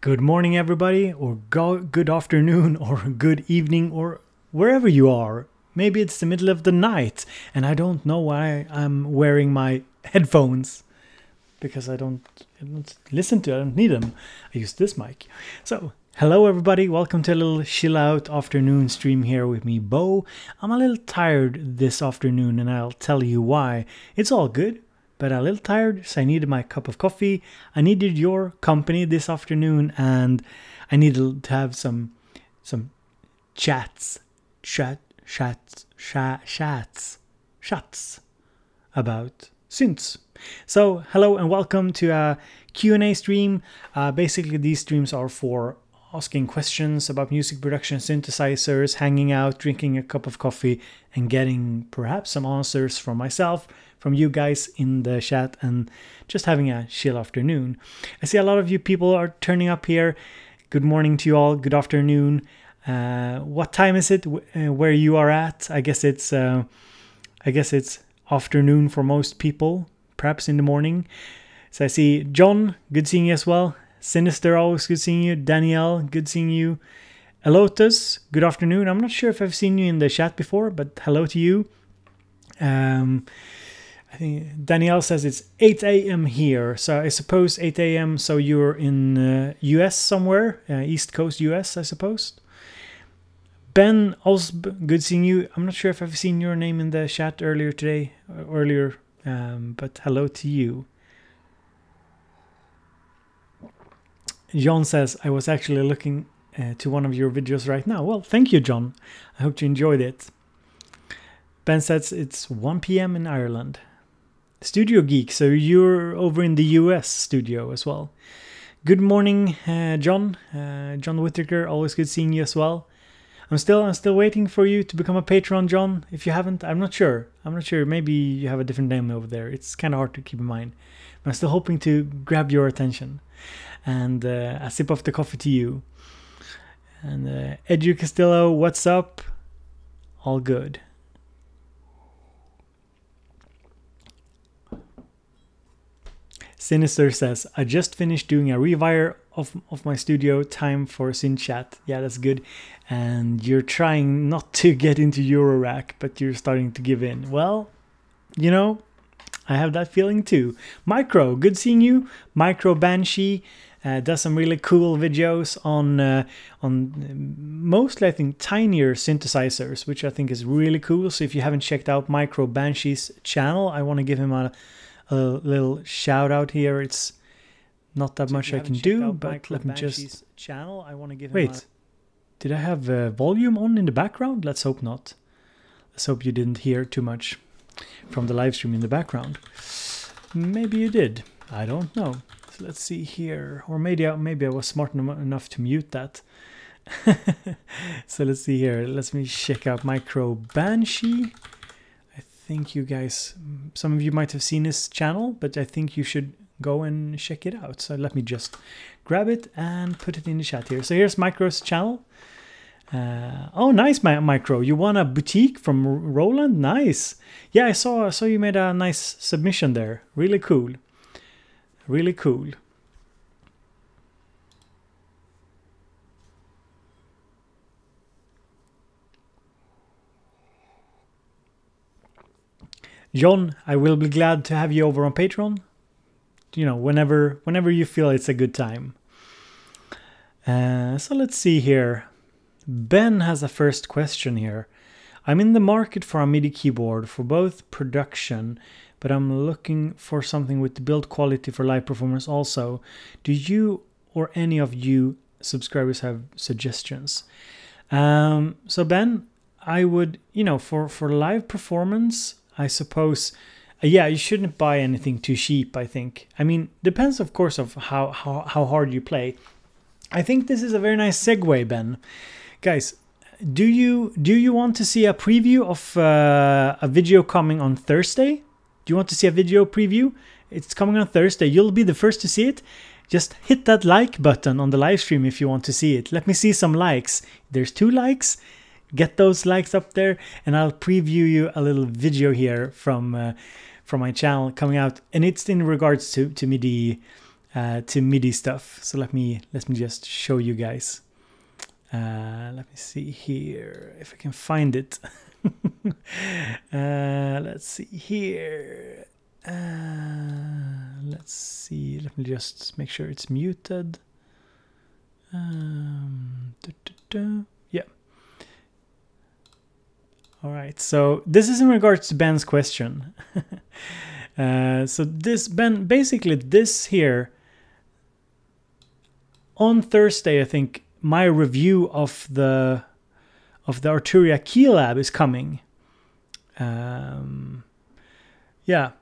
Good morning, everybody, or good afternoon, or good evening, or wherever you are. Maybe it's the middle of the night, and I don't know why I'm wearing my headphones. Because I don't listen to it, I don't need them. I use this mic. So, hello everybody, welcome to a little chill out afternoon stream here with me, Bo. I'm a little tired this afternoon, and I'll tell you why. It's all good. But a little tired, so I needed my cup of coffee. I needed your company this afternoon, and I needed to have some chats about synths. So hello and welcome to a Q&A stream. Basically, these streams are for asking questions about music production, synthesizers, hanging out, drinking a cup of coffee, and getting perhaps some answers from myself, from you guys in the chat, and just having a chill afternoon. I see a lot of you people are turning up here. Good morning to you all. Good afternoon. What time is it where you are at? I guess it's afternoon for most people, perhaps in the morning. So I see John, good seeing you as well. Sinister, always good seeing you. Danielle, good seeing you. Elotus, good afternoon. I'm not sure if I've seen you in the chat before, but hello to you. I think Danielle says it's 8 a.m. here, so I suppose 8 a.m. So you're in US somewhere, East Coast US, I suppose. Ben, also good seeing you. I'm not sure if I've seen your name in the chat earlier today, but hello to you. John says, I was actually looking to one of your videos right now. Well, thank you, John. I hope you enjoyed it. Ben says it's 1 p.m. in Ireland. Studio Geek, so you're over in the US studio as well. Good morning, John. John Whittaker, always good seeing you as well. I'm still waiting for you to become a patron, John. If you haven't, I'm not sure. Maybe you have a different name over there. It's kind of hard to keep in mind. But I'm still hoping to grab your attention. And a sip of the coffee to you. And Edu Castillo, what's up? All good. Sinister says, I just finished doing a rewire of my studio. Time for synth chat. Yeah, that's good. And you're trying not to get into Eurorack, but you're starting to give in. Well, you know, I have that feeling too. Micro, good seeing you. Micro Banshee does some really cool videos on mostly, I think, tinier synthesizers, which I think is really cool. So if you haven't checked out Micro Banshee's channel, I want to give him a little shout out here. It's not that much I can do, but let me just channel. I want to give him did I have volume on in the background? Let's hope not. Let's hope you didn't hear too much from the live stream in the background. Maybe you did. I don't know. So let's see here. Or maybe I was smart enough to mute that. So let's see here. Let me check out Micro Banshee. I think you guys, some of you might have seen his channel, but I think you should go and check it out. So let me just grab it and put it in the chat here. So here's Micro's channel. Oh, nice, Micro. You won a boutique from Roland? Nice. Yeah, I saw you made a nice submission there. Really cool. Really cool. John, I will be glad to have you over on Patreon. You know, whenever you feel it's a good time. So let's see here. Ben has a first question here. I'm in the market for a MIDI keyboard for both production, but I'm looking for something with the build quality for live performance also. Do you or any of you subscribers have suggestions? So Ben, I would, you know, for live performance, I suppose, yeah, you shouldn't buy anything too cheap, I think. I mean, depends, of course, of how hard you play. I think this is a very nice segue, Ben. Guys, do you want to see a preview of a video coming on Thursday? Do you want to see a video preview? It's coming on Thursday. You'll be the first to see it. Just hit that like button on the live stream if you want to see it. Let me see some likes. There's 2 likes. Get those likes up there, and I'll preview you a little video here from my channel coming out, and it's in regards to MIDI to MIDI stuff. So let me just show you guys. Let me see here if I can find it. Let's see here. Let's see. Let me just make sure it's muted. Yeah. All right. So this is in regards to Ben's question. So this basically this here on Thursday, I think my review of the Arturia Keylab is coming. Yeah.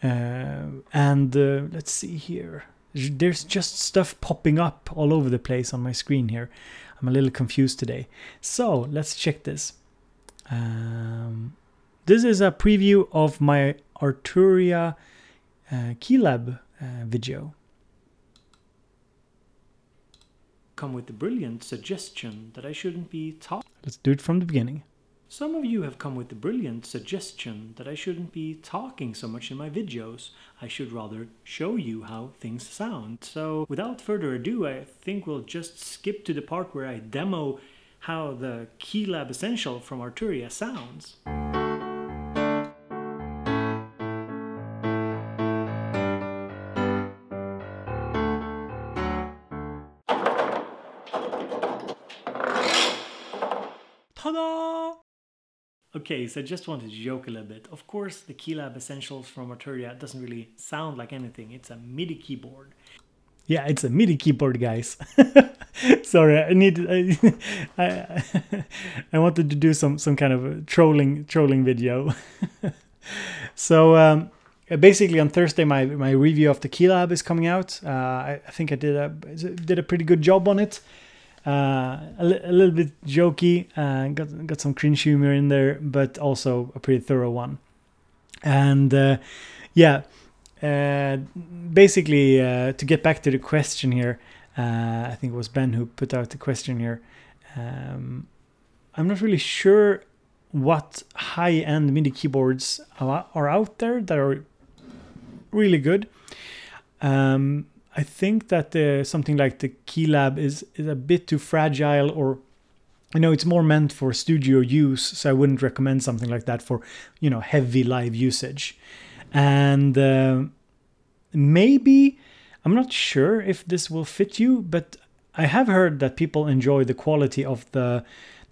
And let's see here. There's just stuff popping up all over the place on my screen here. I'm a little confused today. So let's check this. This is a preview of my Arturia Keylab video. Come with the brilliant suggestion that I shouldn't be talking. Let's do it from the beginning. Some of you have come with the brilliant suggestion that I shouldn't be talking so much in my videos. I should rather show you how things sound. So without further ado, I think we'll just skip to the part where I demo how the Keylab Essential from Arturia sounds. Ta-da! Okay, so I just wanted to joke a little bit. Of course, the Keylab Essentials from Arturia doesn't really sound like anything. It's a MIDI keyboard. Yeah, it's a MIDI keyboard, guys. Sorry, I wanted to do some kind of a trolling video. So basically on Thursday, my review of the Keylab is coming out. I think I did a pretty good job on it. A little bit jokey, got some cringe humor in there, but also a pretty thorough one. And yeah, basically to get back to the question here, I think it was Ben who put out the question here. I'm not really sure what high-end MIDI keyboards are out there that are really good. I think that something like the Keylab is a bit too fragile, or it's more meant for studio use, so I wouldn't recommend something like that for heavy live usage. And maybe, I'm not sure if this will fit you, but I have heard that people enjoy the quality of the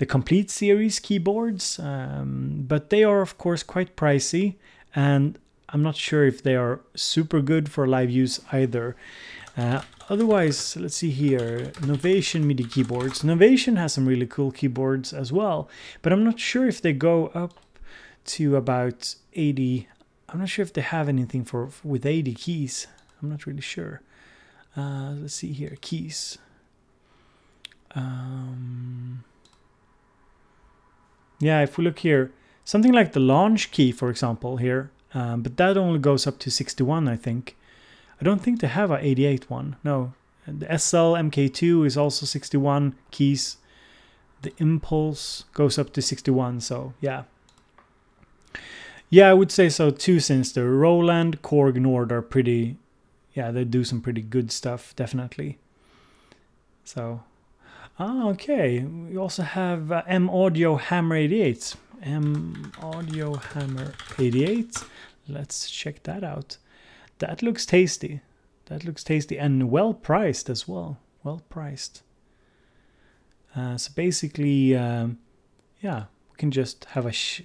Complete series keyboards, but they are of course quite pricey, and I'm not sure if they are super good for live use either. Otherwise, let's see here, Novation MIDI keyboards. Novation has some really cool keyboards as well, but I'm not sure if they go up to about 80. I'm not sure if they have anything with 80 keys. I'm not really sure. Let's see here, keys. Yeah, if we look here, something like the launch key, for example, here, but that only goes up to 61, I think. I don't think they have a 88 one. No, the SL MK2 is also 61 keys. The Impulse goes up to 61. So yeah, I would say so too. Since the Roland, Korg, Nord are pretty, they do some pretty good stuff, definitely. So, okay. We also have M Audio Hammer 88. M Audio Hammer 88. Let's check that out. That looks tasty. That looks tasty and well priced as well. Well priced. So basically, yeah, we can just have a check.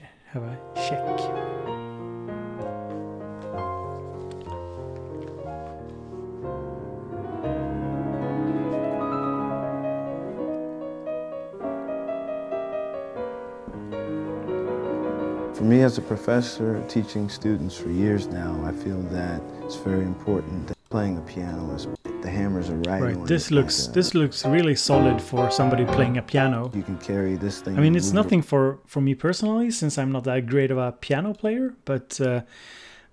For me as a professor teaching students for years now, I feel that it's very important that playing a piano is the hammers are right. Right. This looks really solid for somebody playing a piano. You can carry this thing. I mean, it's nothing for me personally, since I'm not that great of a piano player, but the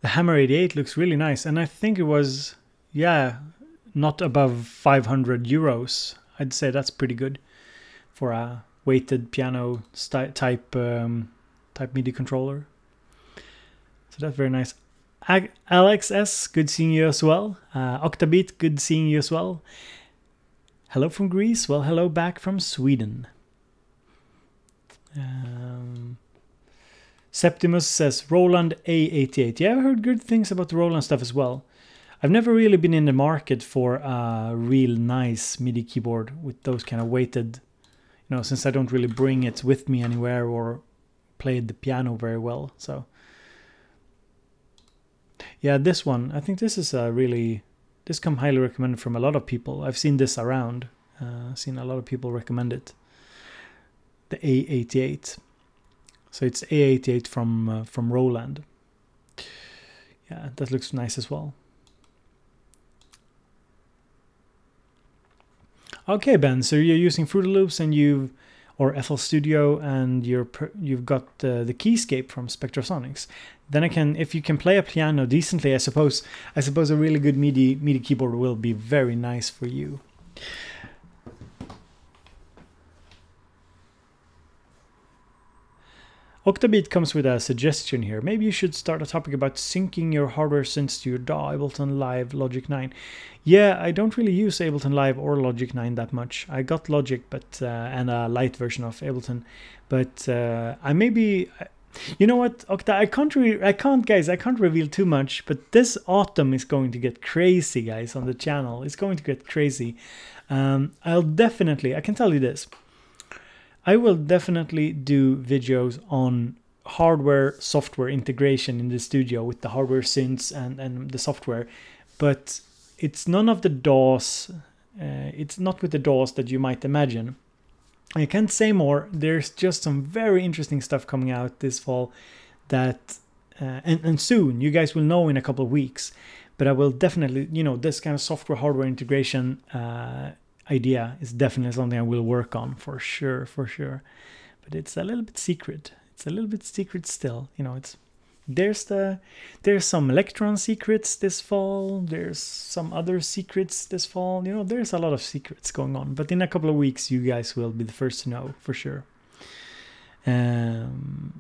Hammer 88 looks really nice, and I think it was, not above 500 euros. I'd say that's pretty good for a weighted piano type MIDI controller. So that's very nice. Alex S, good seeing you as well. Octabit, good seeing you as well. Hello from Greece. Well, hello back from Sweden. Septimus says Roland A88. Yeah, I've heard good things about the Roland stuff as well. I've never really been in the market for a real nice MIDI keyboard with those kind of weighted, you know, since I don't really bring it with me anywhere or play the piano very well. So yeah, this one, I think this is a really, this come highly recommended from a lot of people. I've seen this around, seen a lot of people recommend it. The A88. So it's A88 from Roland. Yeah, that looks nice as well. Okay, Ben. So you're using Fruity Loops and or FL Studio, and you've got the keyscape from Spectrasonics. Then if you can play a piano decently, I suppose a really good MIDI keyboard will be very nice for you. Octabit comes with a suggestion here. Maybe you should start a topic about syncing your hardware synths to your DAW, Ableton Live, Logic 9. Yeah, I don't really use Ableton Live or Logic 9 that much. I got Logic, but and a light version of Ableton, but you know what, Octa, I can't reveal too much, but this autumn is going to get crazy, guys, on the channel. It's going to get crazy. I can tell you this. I will definitely do videos on hardware software integration in the studio with the hardware synths and the software, but it's none of the DAWs, it's not with the DAWs that you might imagine. I can't say more. There's just some very interesting stuff coming out this fall that and soon, you guys will know in a couple of weeks, but I will definitely, you know, this kind of software hardware integration idea is definitely something I will work on for sure, but it's a little bit secret. It's a little bit secret still, you know. There's some Electron secrets this fall, there's some other secrets this fall, you know, there's a lot of secrets going on, but in a couple of weeks you guys will be the first to know for sure. John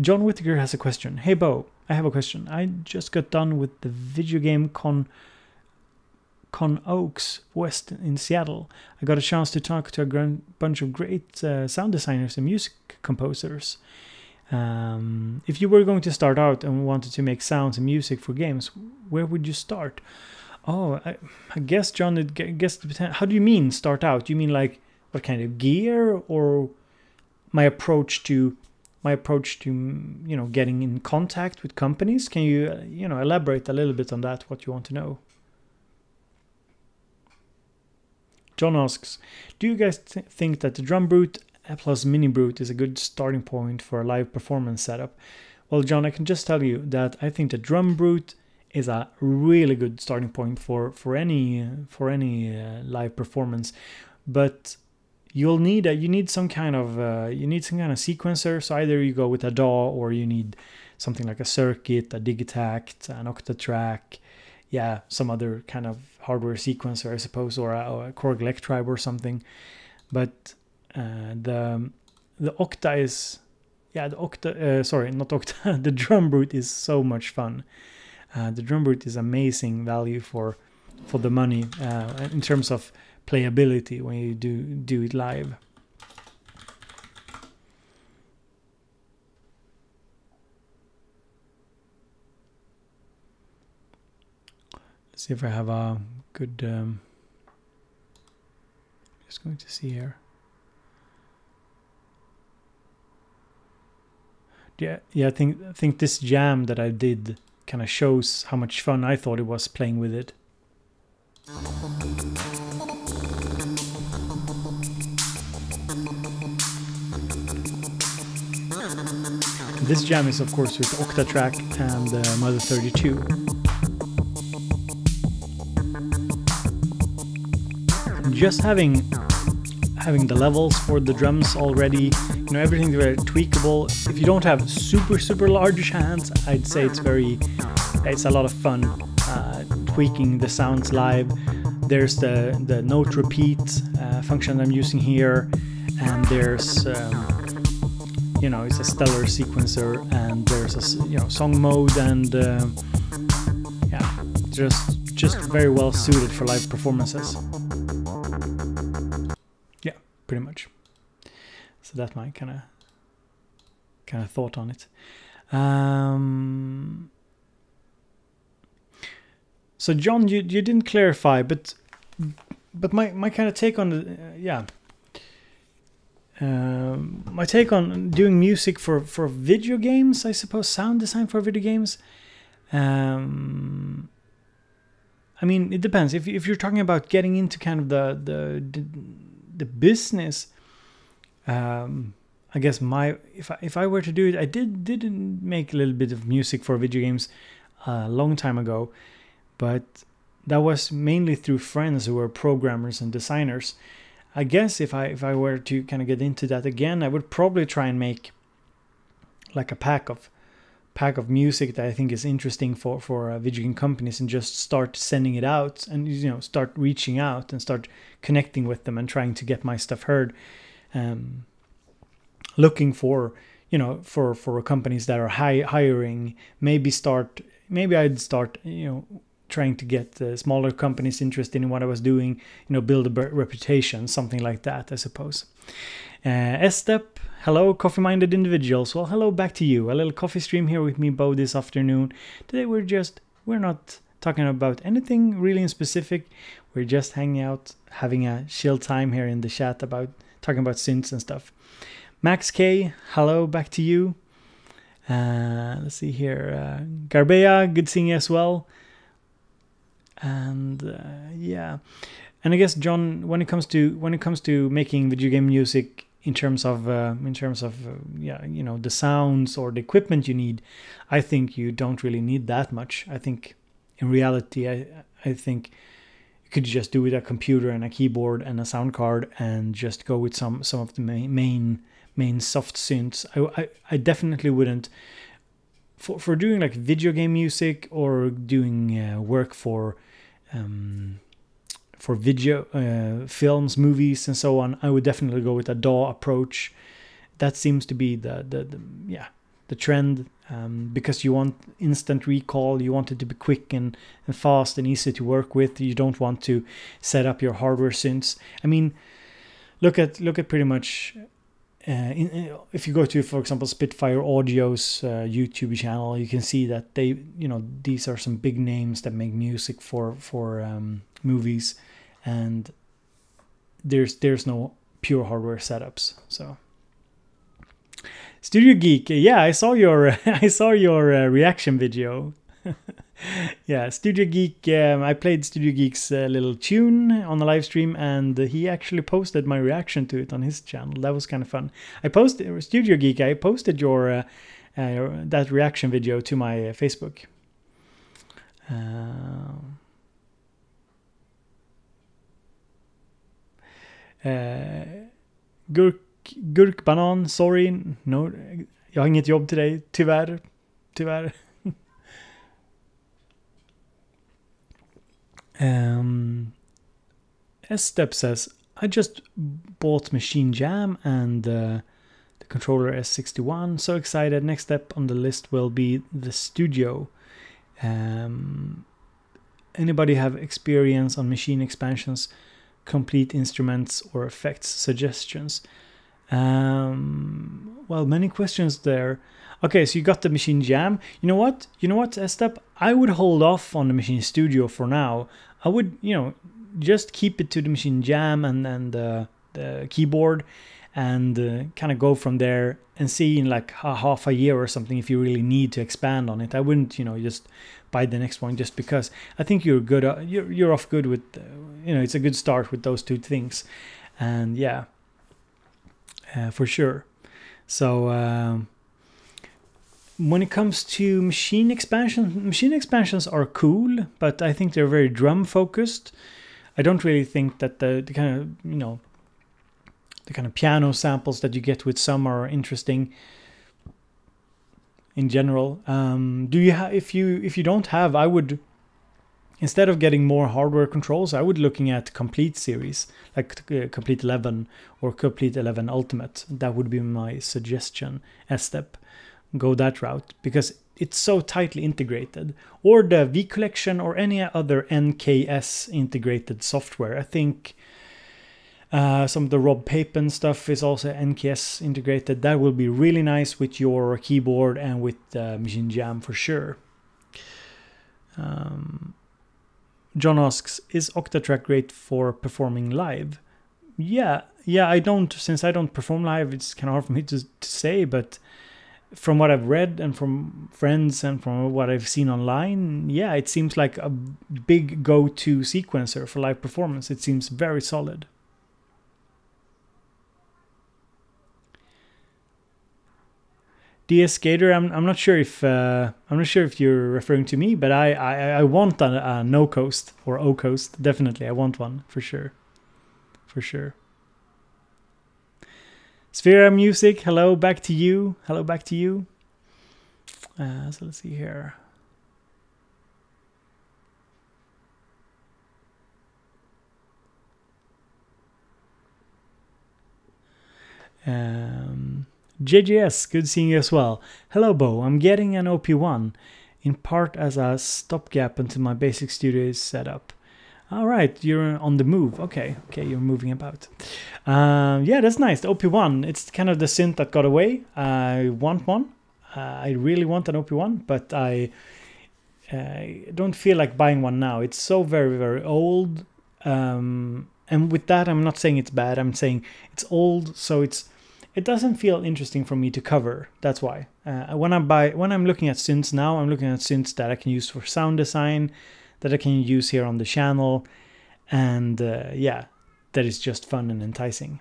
Whittaker has a question. Hey Bo, I have a question. I just got done with the video game Con Oaks West in Seattle. I got a chance to talk to a bunch of great sound designers and music composers. If you were going to start out and wanted to make sounds and music for games, where would you start? Oh, I guess, John, how do you mean start out? Do you mean like what kind of gear, or my approach to you know, getting in contact with companies? Can you you know, elaborate a little bit on that, what you want to know? John asks, do you guys think that the drum brute plus mini brute is a good starting point for a live performance setup? Well, John, I can just tell you that I think the drum brute is a really good starting point for any live performance, but you need some kind of sequencer. So either you go with a DAW, or you need something like a circuit, a Digitact, an Octatrack, yeah, some other kind of hardware sequencer, I suppose, or a Korg Electribe or something. But the Octa is, yeah, the Octa, sorry, not Octa, the drum brute is so much fun. The drum brute is amazing value for the money in terms of playability when you do it live. Let's see if I have a good. Just going to see here. Yeah. I think this jam that I did kind of shows how much fun I thought it was playing with it. This jam is of course with Octatrack and Mother 32. Just having the levels for the drums already, you know, everything's very tweakable. If you don't have super large hands, I'd say it's a lot of fun tweaking the sounds live. There's the note repeat function I'm using here, and there's you know, it's a stellar sequencer, and there's a, you know, song mode, and just very well suited for live performances. Yeah, pretty much. So that's my kind of thought on it. So John, you didn't clarify, but my kind of take on the my take on doing music for video games, I suppose, sound design for video games. I mean, it depends. If you're talking about getting into kind of the business, I guess if I were to do it, I did make a little bit of music for video games a long time ago, but that was mainly through friends who were programmers and designers. I guess if I were to kind of get into that again, I would probably try and make like a pack of music that I think is interesting for video game companies, and just start sending it out, and start reaching out and start connecting with them and trying to get my stuff heard. Looking for for companies that are hiring. Maybe I'd start trying to get smaller companies interested in what I was doing, build a reputation, something like that, I suppose. S-Step, hello, coffee-minded individuals. Well, hello back to you. A little coffee stream here with me, Bo, this afternoon. Today we're not talking about anything really in specific. We're just hanging out, having a chill time here in the chat talking about synths and stuff. Max K, hello, back to you. Let's see here. Garbea, good seeing you as well. And yeah, and I guess John, when it comes to making video game music, in terms of the sounds or the equipment you need, I think you don't really need that much. I think in reality, I think you could just do with a computer and a keyboard and a sound card, and just go with some of the main soft synths. I definitely wouldn't for doing like video game music or doing work for video films, movies, and so on. I would definitely go with a DAW approach. That seems to be the trend, because you want instant recall. You want it to be quick and fast and easy to work with. You don't want to set up your hardware synths. I mean, look at pretty much. If you go to, for example, Spitfire Audio's YouTube channel, you can see that these are some big names that make music for movies, and there's no pure hardware setups. So, Studio Geek, yeah, I saw your reaction video. Yeah, Studio Geek. I played Studio Geek's little tune on the live stream, and he actually posted my reaction to it on his channel. That was kind of fun. I posted Studio Geek. I posted your that reaction video to my Facebook. Gurkbanan, sorry, no, jag har inget jobb till dig, tyvärr. S-Step says, I just bought Machine Jam and the controller S61. So excited. Next step on the list will be the studio. Anybody have experience on machine expansions, complete instruments, or effects suggestions? Well, many questions there. Okay, so you got the Machine Jam. You know what, S-Step? I would hold off on the Machine Studio for now. I would, just keep it to the Machine Jam and the keyboard, and kind of go from there and see in like half a year or something if you really need to expand on it. I wouldn't, just buy the next one just because. I think you're good. You're off good with, it's a good start with those two things, and yeah, for sure. So. When it comes to machine expansions are cool, but I think they're very drum focused. I don't really think that the kind of piano samples that you get with some are interesting in general. Do you if you don't have, I would, instead of getting more hardware controls, I would looking at Complete series, like Complete 11 or Complete 11 Ultimate. That would be my suggestion. S-Step. go that route because it's so tightly integrated. Or the V Collection or any other NKS integrated software. I think some of the Rob Papen stuff is also NKS integrated. That will be really nice with your keyboard and with Machine Jam for sure. John asks, is Octatrack great for performing live? Yeah, since I don't perform live, it's kind of hard for me to say, but from what I've read and from friends and from what I've seen online, yeah, it seems like a big go-to sequencer for live performance. It seems very solid. DS Skater, I'm not sure if you're referring to me, but I want a no coast or O coast. Definitely, I want one for sure. Sphera Music, hello back to you. So let's see here. JJS, good seeing you as well. Hello, Bo. I'm getting an OP1 in part as a stopgap until my basic studio is set up. All right, you're on the move. Okay, you're moving about. Yeah, that's nice. The OP1, it's kind of the synth that got away. I want one. I really want an OP1, but I don't feel like buying one now. It's so very, very old. And with that, I'm not saying it's bad. I'm saying it's old, so it doesn't feel interesting for me to cover. That's why. When I'm looking at synths now, I'm looking at synths that I can use for sound design, that I can use here on the channel, and yeah, that is just fun and enticing.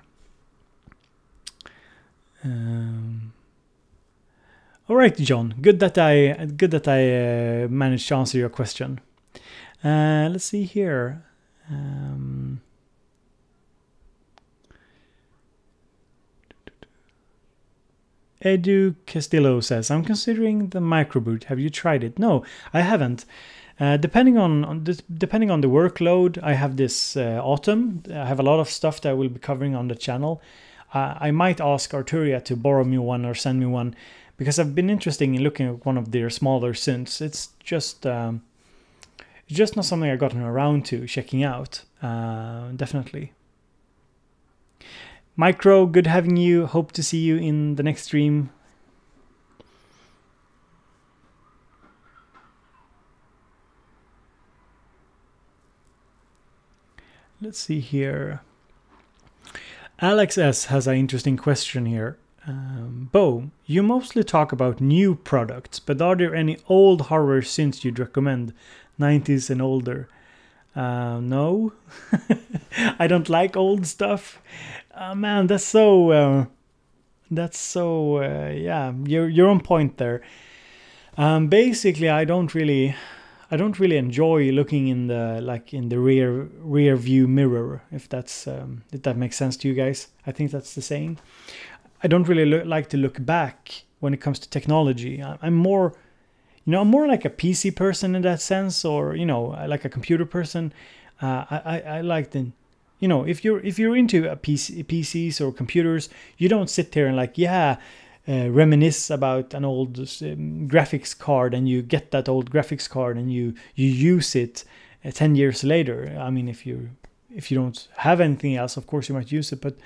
All right, John. Good that I managed to answer your question. Let's see here. Edu Castillo says, I'm considering the microboot. Have you tried it? No, I haven't. Depending on the workload, I have this autumn. I have a lot of stuff that I will be covering on the channel. I might ask Arturia to borrow me one or send me one, because I've been interested in looking at one of their smaller synths. It's just not something I've gotten around to checking out. Definitely. Micro, good having you. Hope to see you in the next stream. Let's see here. Alex S has an interesting question here. Bo, you mostly talk about new products, but are there any old hardware synths you'd recommend? 90s and older? No. I don't like old stuff. Man, that's so yeah, you're on point there. Basically, I don't really enjoy looking in the rear view mirror, if that makes sense to you guys. I think that's the saying. I don't really like to look back when it comes to technology. I'm more like a PC person in that sense, or like a computer person. I like the, if you're into PCs or computers, you don't sit there and reminisce about an old graphics card, and you get that old graphics card and you use it 10 years later. I mean, if you don't have anything else, of course you might use it, but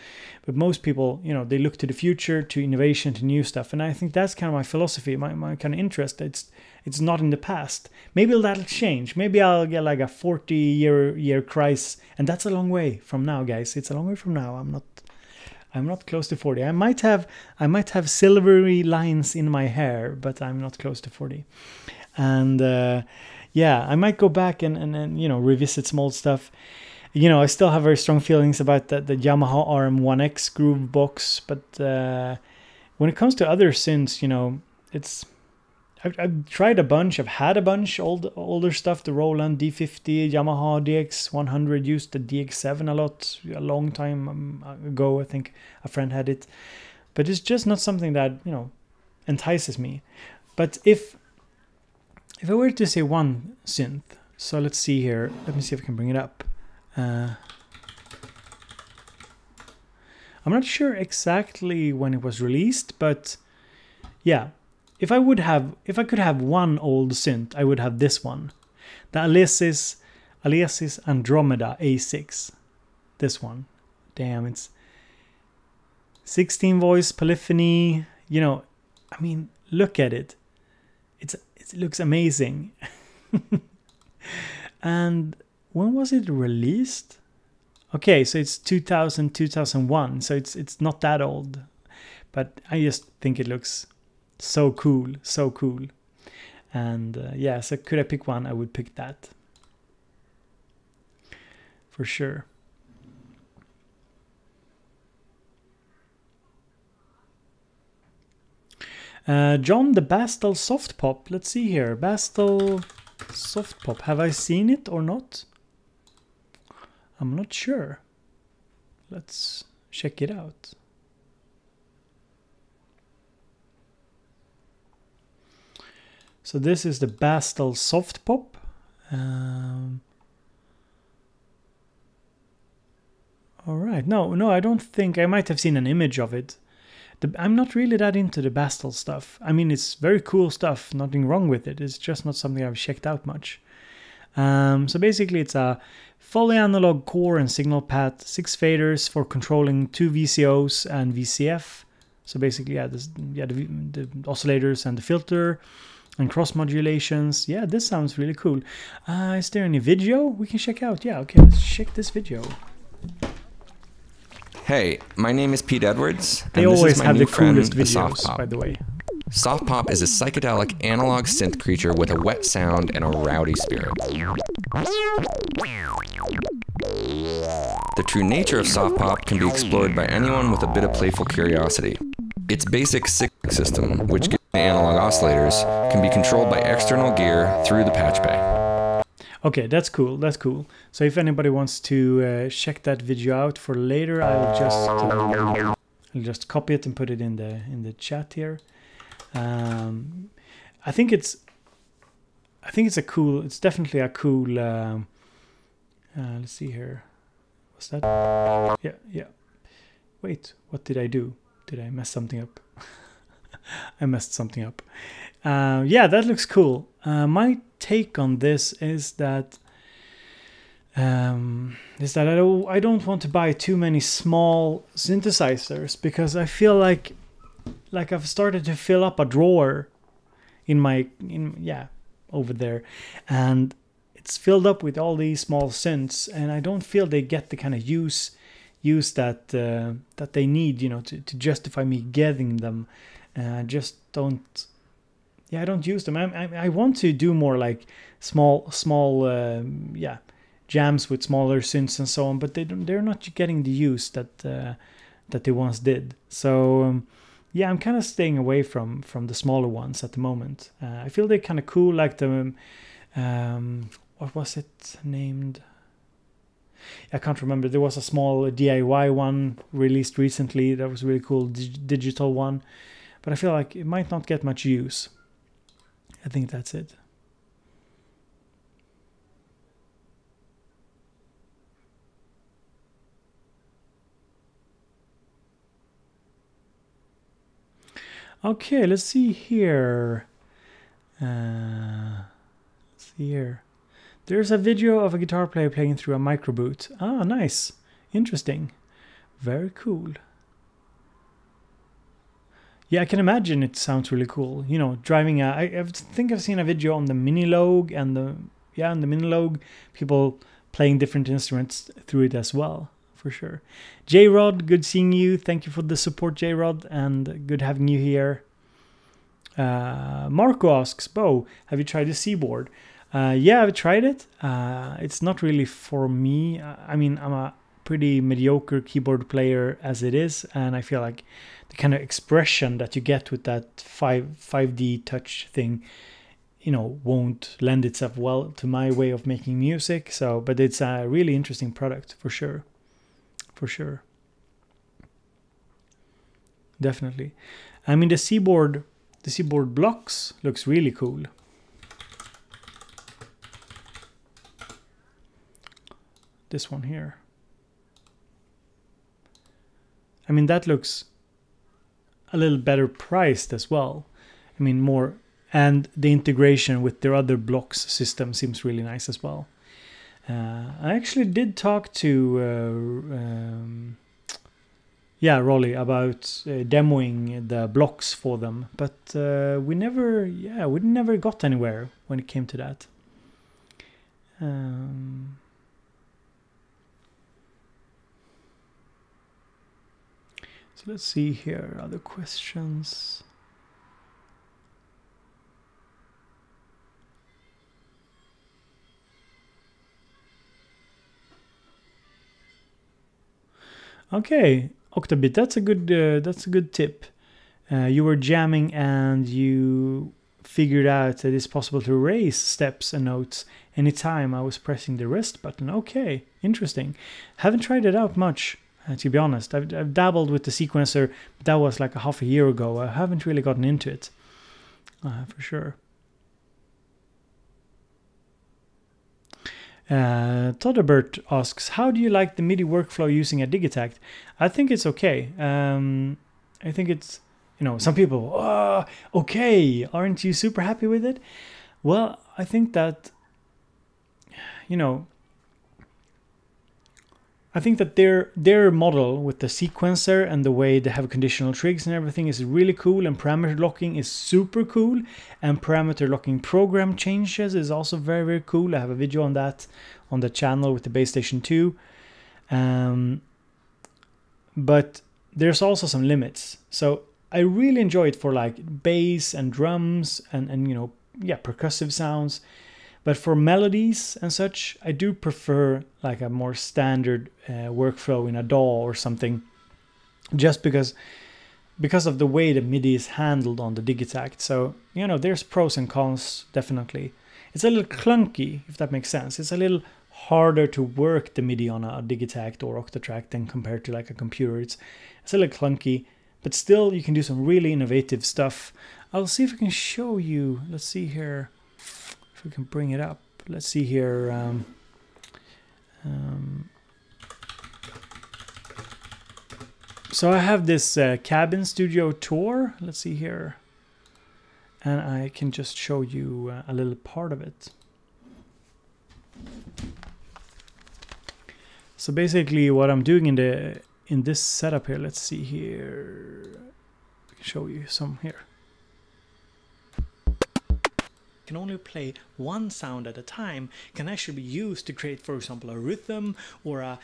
most people, they look to the future, to innovation, to new stuff, and I think that's kind of my philosophy, my kind of interest. It's not in the past. Maybe that'll change. Maybe I'll get like a 40-year crisis, and that's a long way from now, guys. It's a long way from now. I'm not close to 40. I might have silvery lines in my hair, but I'm not close to 40. And yeah, I might go back and revisit some old stuff. I still have very strong feelings about the Yamaha RM1X groove box, but when it comes to other synths, I've tried a bunch. I've had a bunch older stuff. The Roland D50, Yamaha DX100, used the DX7 a long time ago. I think a friend had it, but it's just not something that entices me. But if I were to say one synth, so let's see here. Let me see if I can bring it up. I'm not sure exactly when it was released, but yeah. if I could have one old synth, I would have this one. The Alesis Andromeda A6. This one. Damn, it's 16 voice polyphony. You know, I mean, look at it. It looks amazing. And when was it released? Okay, so it's 2000, 2001. So it's not that old. But I just think it looks so cool, so cool. And yeah, so could I pick one? I would pick that. For sure. John, the Bastel Soft Pop. Let's see here. Bastel Soft Pop. Have I seen it or not? I'm not sure. Let's check it out. So this is the Bastel Soft Pop. All right. No, I don't think. I might have seen an image of it. I'm not really that into the Bastel stuff. I mean, it's very cool stuff. Nothing wrong with it. It's just not something I've checked out much. So basically, it's a fully analog core and signal path, 6 faders for controlling 2 VCOs and VCF. So basically, the oscillators and the filter and cross modulations. Yeah, this sounds really cool. Is there any video we can check out? Yeah, okay, let's check this video. Hey, my name is Pete Edwards, They and this always is my have new the friend, coolest the Soft videos, Pop. by the way. Soft Pop is a psychedelic analog synth creature with a wet sound and a rowdy spirit. The true nature of Soft Pop can be explored by anyone with a bit of playful curiosity. Its basic cyclic system, which gives the analog oscillators, can be controlled by external gear through the patch bay. Okay, that's cool. That's cool. So if anybody wants to check that video out for later, I'll just copy it and put it in the chat here. I think it's definitely a cool. Let's see here. What's that? Yeah. Wait, what did I do? Did I mess something up? I messed something up. Yeah, that looks cool. My take on this is that I don't want to buy too many small synthesizers, because I feel like I've started to fill up a drawer over there, and it's filled up with all these small synths, and I don't feel they get the kind of use that they need, you know, to justify me getting them. I just don't. Yeah, I don't use them. I want to do more like small jams with smaller synths and so on, but they're not getting the use that they once did. So yeah, I'm kind of staying away from the smaller ones at the moment. I feel they're kind of cool, like the what was it named? I can't remember. There was a small DIY one released recently that was really cool, digital one, but I feel like it might not get much use. I think that's it. Okay, let's see here. There's a video of a guitar player playing through a microboot. Ah, nice. Interesting. Very cool. Yeah, I can imagine it sounds really cool. You know, driving I think I've seen a video on the Minilogue and the Minilogue, people playing different instruments through it as well, for sure. J-Rod, good seeing you. Thank you for the support, J-Rod, and good having you here. Marco asks, Bo, have you tried the Seaboard? Yeah, I've tried it. It's not really for me. I mean, I'm a pretty mediocre keyboard player as it is, and I feel like the kind of expression that you get with that 5D touch thing, you know, won't lend itself well to my way of making music. So, but it's a really interesting product for sure. For sure. Definitely. I mean, the Seaboard blocks looks really cool. This one here. I mean, that looks a little better priced as well. I mean, more, and the integration with their other blocks system seems really nice as well. I actually did talk to Rolly about demoing the blocks for them, but we never got anywhere when it came to that. So let's see here, other questions. Okay, Octabit, that's a good tip. You were jamming and you figured out that it's possible to erase steps and notes anytime I was pressing the rest button. Okay, interesting. Haven't tried it out much, to be honest. I've dabbled with the sequencer, but that was like a half a year ago. I haven't really gotten into it, for sure. Todderbert asks, how do you like the MIDI workflow using a Digitact? I think it's okay. I think it's, some people, okay, aren't you super happy with it? Well, I think that, I think that their model with the sequencer and the way they have conditional trigs and everything is really cool, and parameter locking is super cool, and parameter locking program changes is also very, very cool. I have a video on that on the channel with the Bass Station 2. But there's also some limits. So I really enjoy it for like bass and drums and percussive sounds. But for melodies and such, I do prefer like a more standard workflow in a DAW or something, just because of the way the MIDI is handled on the Digitact. So, there's pros and cons, definitely. It's a little clunky, if that makes sense. It's a little harder to work the MIDI on a Digitact or Octatrack than compared to like a computer. It's a little clunky, but still you can do some really innovative stuff. I'll see if I can show you. Let's see here. If we can bring it up. Let's see here. So I have this Cabin Studio Tour. Let's see here. And I can just show you a little part of it. So basically what I'm doing in this setup here, let's see here. I can show you some here. Can only play one sound at a time can actually be used to create, for example, a rhythm or a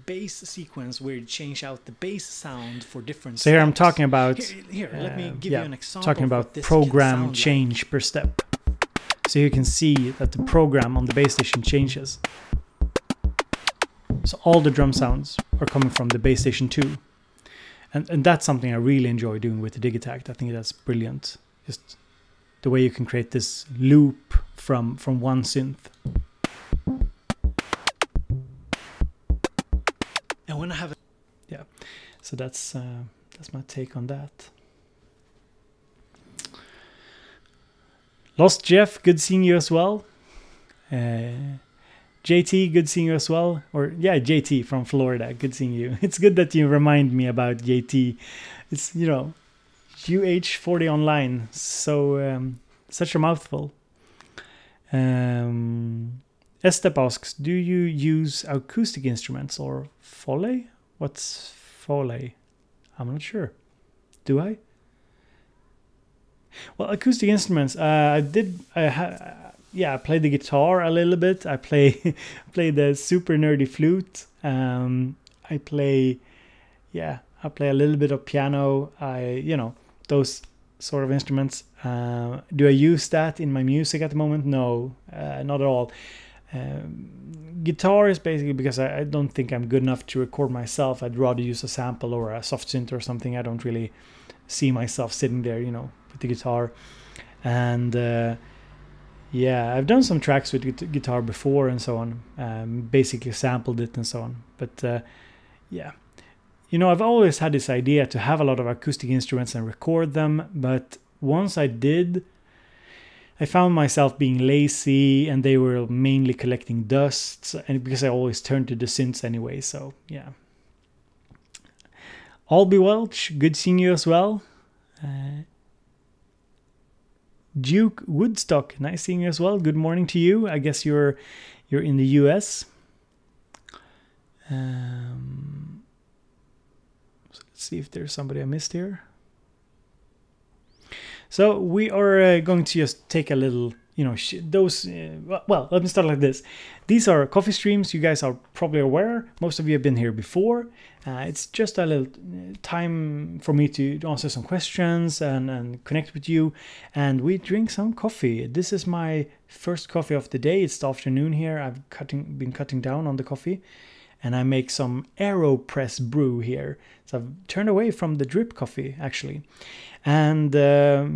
bass sequence where you change out the bass sound for different So here I'm talking about here let me give you an example. Talking about program change per step. So you can see that the program on the bass station changes. So all the drum sounds are coming from the Bass Station 2. And that's something I really enjoy doing with the Digitact. I think that's brilliant. Just the way you can create this loop from one synth. And when I have so that's my take on that. Lost Jeff, good seeing you as well. JT, good seeing you as well. Or yeah, JT from Florida, good seeing you. It's good that you remind me about JT. It's UH40 online, so such a mouthful. Estep asks, do you use acoustic instruments or Foley? What's Foley? I'm not sure. Do I? Well, acoustic instruments. I play the guitar a little bit. I play the super nerdy flute. I play a little bit of piano. Those sort of instruments. Do I use that in my music at the moment? No, not at all. Guitar is basically because I don't think I'm good enough to record myself. I'd rather use a sample or a soft synth or something. I don't really see myself sitting there, with the guitar. And I've done some tracks with guitar before and so on. Basically sampled it and so on. But I've always had this idea to have a lot of acoustic instruments and record them. But once I did, I found myself being lazy, and they were mainly collecting dust, and because I always turned to the synths anyway. So yeah. Albie Welch, good seeing you as well. Duke Woodstock, nice seeing you as well. Good morning to you. I guess you're in the US. So let's see if there's somebody I missed here. So we are going to just take a little, you know, well, let me start like this. These are coffee streams. You guys are probably aware. Most of you have been here before. It's just a little time for me to answer some questions and connect with you. And we drink some coffee. This is my first coffee of the day. It's the afternoon here. I've been cutting down on the coffee. And I make some AeroPress brew here. So I've turned away from the drip coffee, actually. And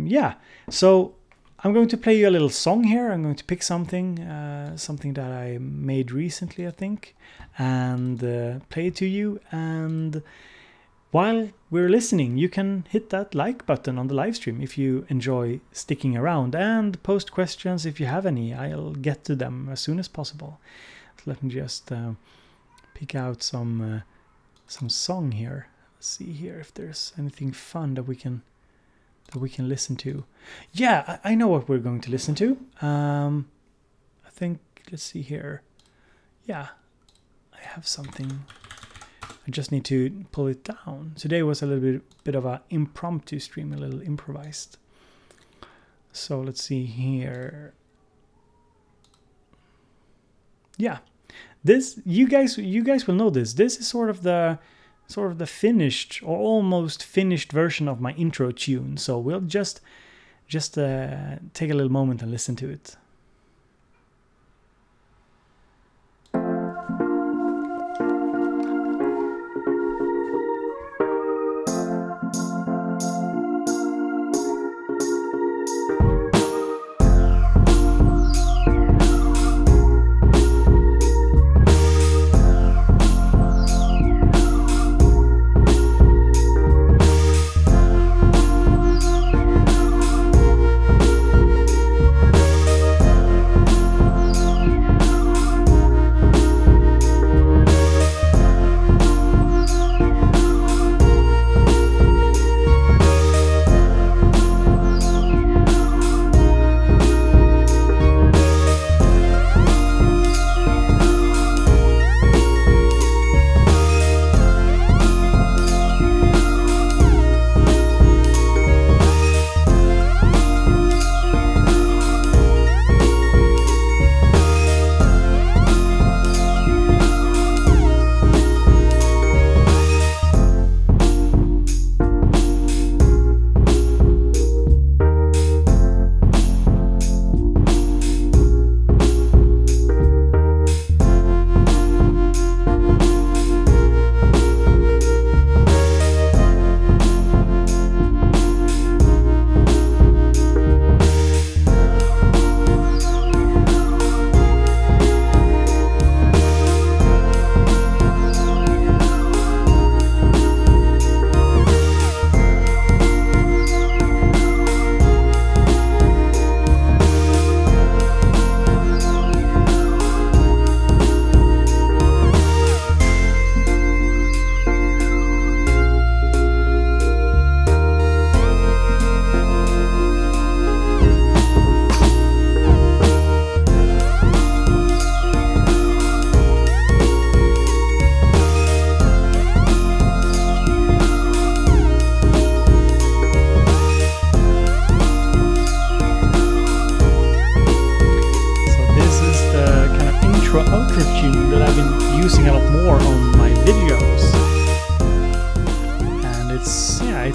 yeah, so I'm going to play you a little song here. I'm going to pick something that I made recently, I think, and play it to you. And while we're listening, you can hit that like button on the live stream if you enjoy sticking around, and post questions if you have any. I'll get to them as soon as possible. So let me just pick out some song here. Let's see here if there's anything fun that we can listen to. Yeah, I know what we're going to listen to. I think, let's see here. Yeah, I have something. I just need to pull it down. Today was a little bit of an impromptu stream, a little improvised. So let's see here. Yeah, this you guys will know this. This is sort of the finished or almost finished version of my intro tune. So we'll just take a little moment and listen to it.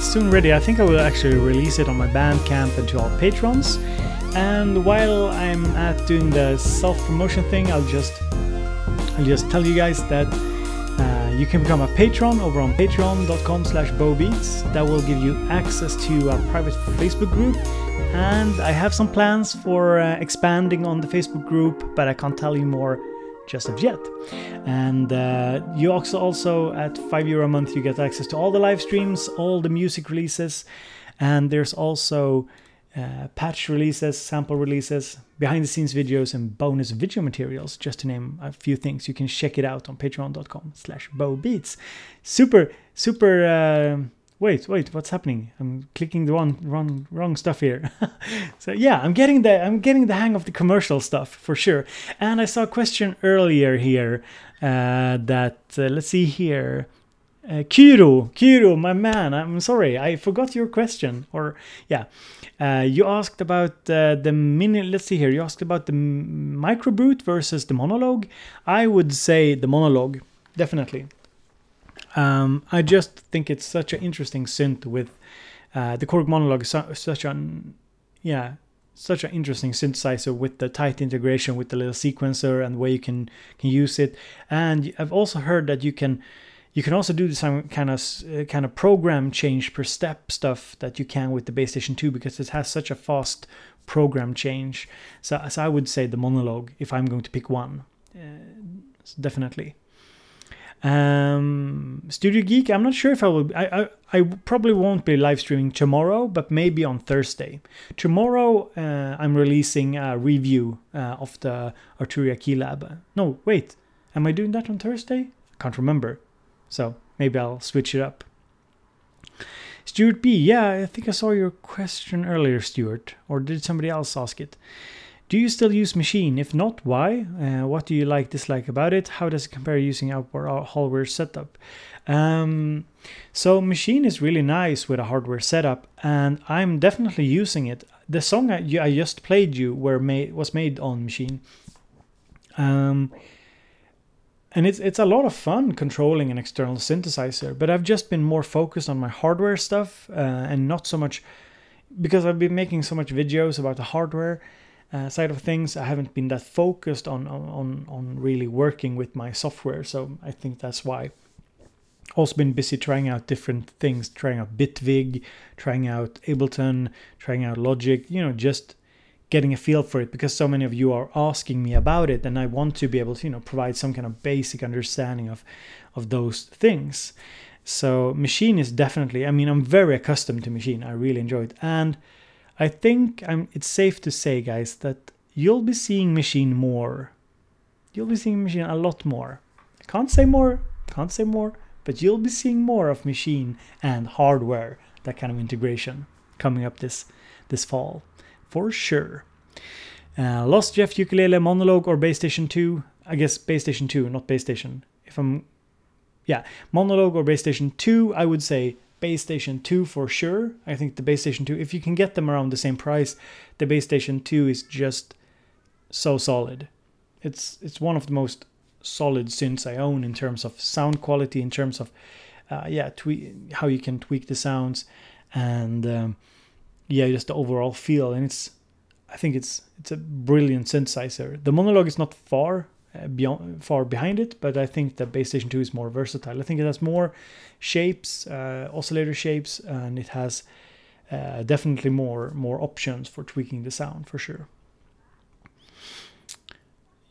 Soon ready. I think I will actually release it on my Bandcamp and to all patrons. And while I'm at doing the self-promotion thing, I'll just tell you guys that you can become a patron over on patreon.com/bowbeats. That will give you access to a private Facebook group, and I have some plans for expanding on the Facebook group, but I can't tell you more just of yet. And you also at €5 a month you get access to all the live streams, all the music releases, and there's also patch releases, sample releases, behind the scenes videos, and bonus video materials, just to name a few things. You can check it out on patreon.com/bowbeats. Super Wait, what's happening? I'm clicking the wrong stuff here. So yeah, I'm getting the hang of the commercial stuff for sure. And I saw a question earlier here that let's see here. Kiro, my man, I'm sorry, I forgot your question. Or yeah, you asked about the mini. Let's see here. You asked about the microboot versus the monologue. I would say the monologue, definitely. I just think it's such an interesting synth with the Korg monologue. Such an interesting synthesizer with the tight integration with the little sequencer and the way you can use it. And I've also heard that you can also do some kind of program change per step stuff that you can with the Bass Station 2, because it has such a fast program change. So I would say the monologue if I'm going to pick one, definitely. Studio Geek, I'm not sure if I will. I probably won't be live streaming tomorrow, but maybe on Thursday. Tomorrow I'm releasing a review of the Arturia Keylab. No, wait, am I doing that on Thursday? I can't remember. So maybe I'll switch it up. Stuart B, yeah, I think I saw your question earlier, Stuart. Or did somebody else ask it? Do you still use Machine? If not, why? What do you dislike about it? How does it compare using outboard hardware setup? So Machine is really nice with a hardware setup, and I'm definitely using it. The song I just played you was made on Machine. And it's a lot of fun controlling an external synthesizer, but I've just been more focused on my hardware stuff and not so much, because I've been making so much videos about the hardware side of things. I haven't been that focused on really working with my software, so I think that's why. Also been busy trying out different things, trying out Bitvig, trying out Ableton, trying out Logic, just getting a feel for it, because so many of you are asking me about it, and I want to be able to provide some kind of basic understanding of those things. So Machine is definitely, I'm very accustomed to Machine. I really enjoy it, and I think it's safe to say, guys, that you'll be seeing Machine more. You'll be seeing Machine a lot more. I can't say more, but you'll be seeing more of Machine and hardware, that kind of integration coming up this fall, for sure. Lost Jeff Ukulele Monologue or Bass Station 2? I guess Bass Station 2, not Bass Station. Monologue or Bass Station 2, I would say Bass Station 2 for sure. I think the Bass Station 2, if you can get them around the same price, the Bass Station 2 is just so solid. It's one of the most solid synths I own in terms of sound quality, in terms of how you can tweak the sounds, and just the overall feel. And I think it's a brilliant synthesizer. The Monologue is not far behind it, but I think the Bass Station 2 is more versatile. I think it has more shapes, oscillator shapes, and it has definitely more options for tweaking the sound, for sure.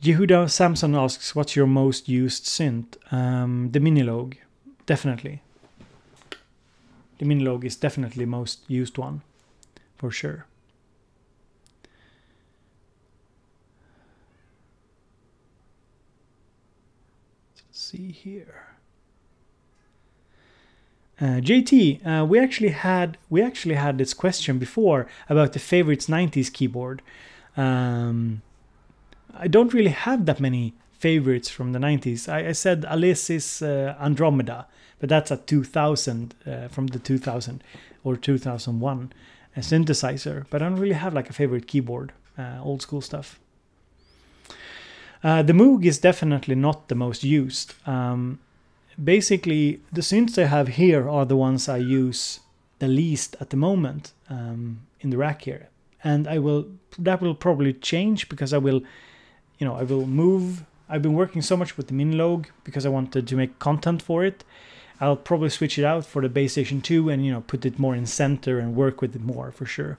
Yehuda Samson asks, what's your most used synth? The Minilogue, definitely. The Minilogue is definitely most used one, for sure. See here, JT, we actually had this question before about the favorites 90s keyboard. I don't really have that many favorites from the 90s. I said Alesis Andromeda, but that's a 2000 from the 2000 or 2001 synthesizer. But I don't really have like a favorite keyboard, old school stuff. The Moog is definitely not the most used. Basically, the synths I have here are the ones I use the least at the moment in the rack here, and that will probably change because I will move. I've been working so much with the Minilogue because I wanted to make content for it. I'll probably switch it out for the Bass Station 2 and put it more in center and work with it more, for sure.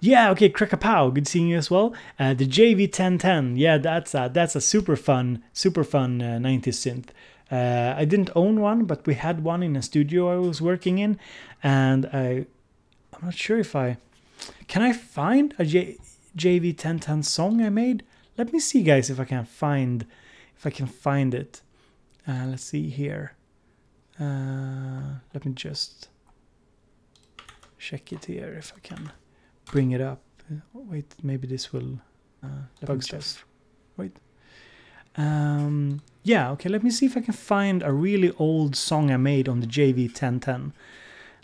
Yeah, okay, Krakapow, good seeing you as well. The JV1010, yeah, that's a super fun 90s synth. I didn't own one, but we had one in a studio I was working in, and I'm not sure if can I find a JV1010 song I made? Let me see, guys, if I can find it. Let's see here. Let me just check it here if I can bring it up. Wait, maybe this will bug stuff. Wait. Yeah, okay, let me see if I can find a really old song I made on the JV1010.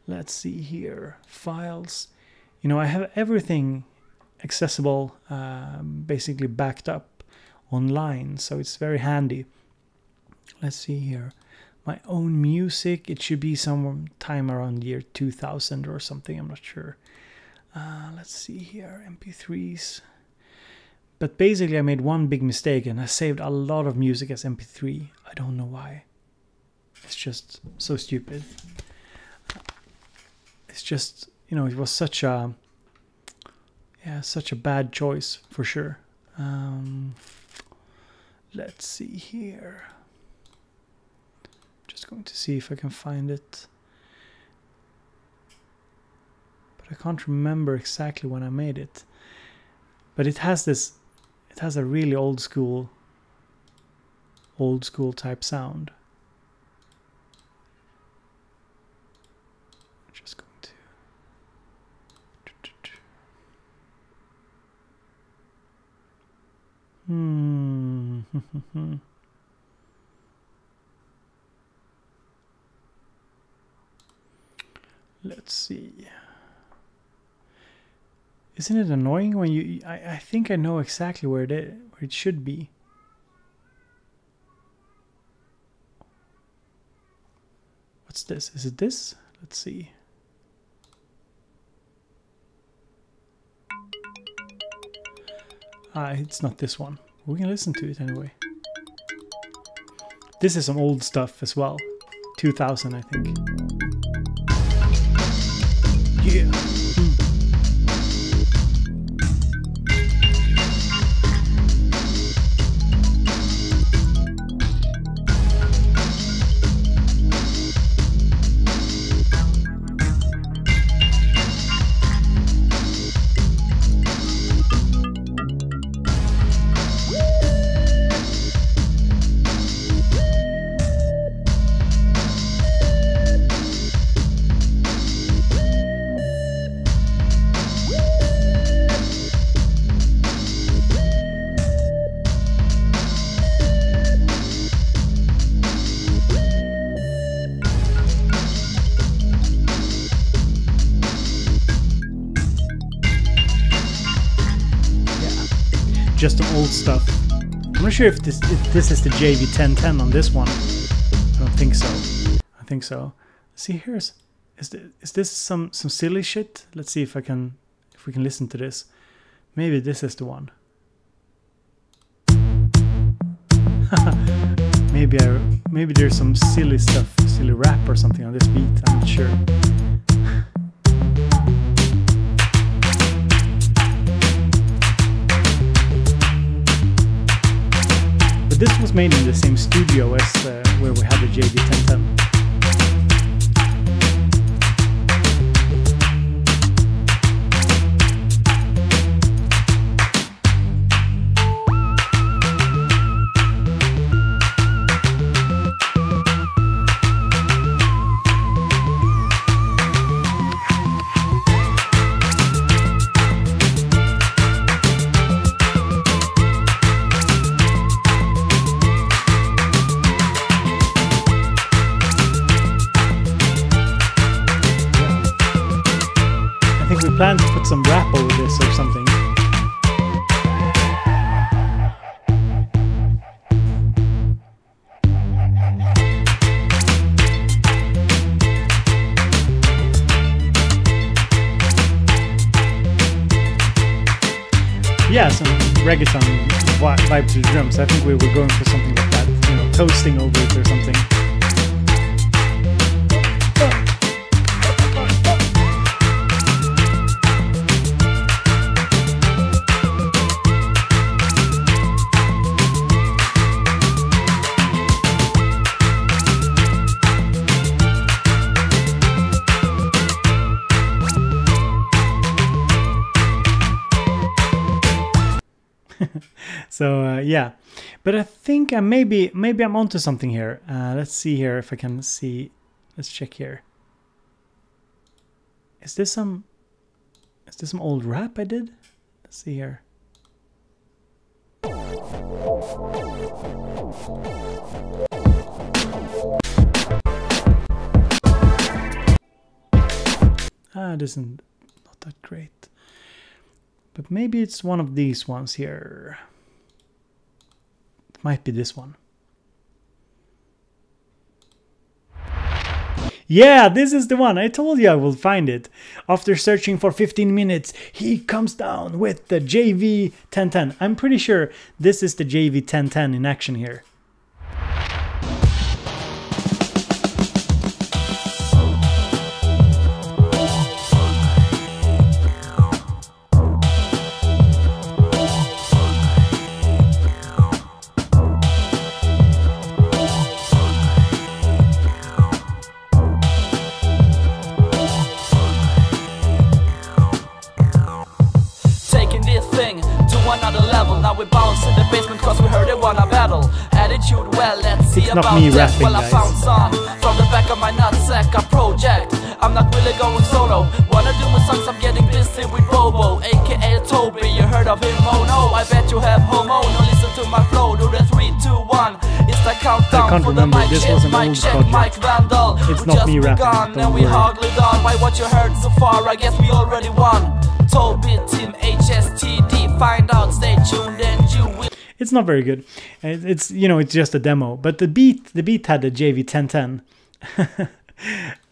Let's see here. Files. You know, I have everything accessible, basically backed up online, so it's very handy. Let's see here. My own music, it should be sometime around the year 2000 or something, I'm not sure. Let's see here, MP3s. But basically I made one big mistake and I saved a lot of music as MP3. I don't know why. It's just so stupid. It's just, you know, it was such a bad choice for sure. Let's see here. Just going to see if I can find it. But I can't remember exactly when I made it. But it has a really old school type sound. I'm just going to Let's see. Isn't it annoying when you... I think I know exactly where it should be. What's this? Is it this? Let's see. It's not this one. We can listen to it anyway. This is some old stuff as well. 2000, I think. Yeah. Just some old stuff. I'm not sure if this is the JV1010 on this one. I don't think so. I think so. See, is this some silly shit? Let's see if we can listen to this. Maybe this is the one. maybe there's some silly stuff, silly rap or something on this beat. I'm not sure. This was made in the same studio as where we had the JV1010. Plan to put some rap over this or something. Yeah, some reggaeton vibe to the drums. I think we were going for something like that, you know, toasting over it or something. So yeah, but I think maybe I'm onto something here. Let's see here if I can see Let's check here. Is this some old rap I did? Let's see here. This isn't not that great. But maybe it's one of these ones here. It might be this one. Yeah, this is the one. I told you I will find it. After searching for 15 minutes, he comes down with the JV 1010. I'm pretty sure this is the JV 1010 in action here. It's not me rapping, well, I found some from the back of my nutsack, a project. I'm not really going solo. Wanna do my songs, I'm getting busy with Bobo, aka Toby. You heard of him? Oh no, I bet you have homo. No, listen to my flow. Do the 3, 2, 1. It's the countdown. I can't for remember. The mic This check, was an mic old check, project. Mike Vandal. It's not me rapping. And we hardly done by what you heard so far. I guess we already won. Toby, Team HSTD. Find out, stay tuned, and you will. It's not very good. It's, you know, it's just a demo. But the beat had a JV 1010.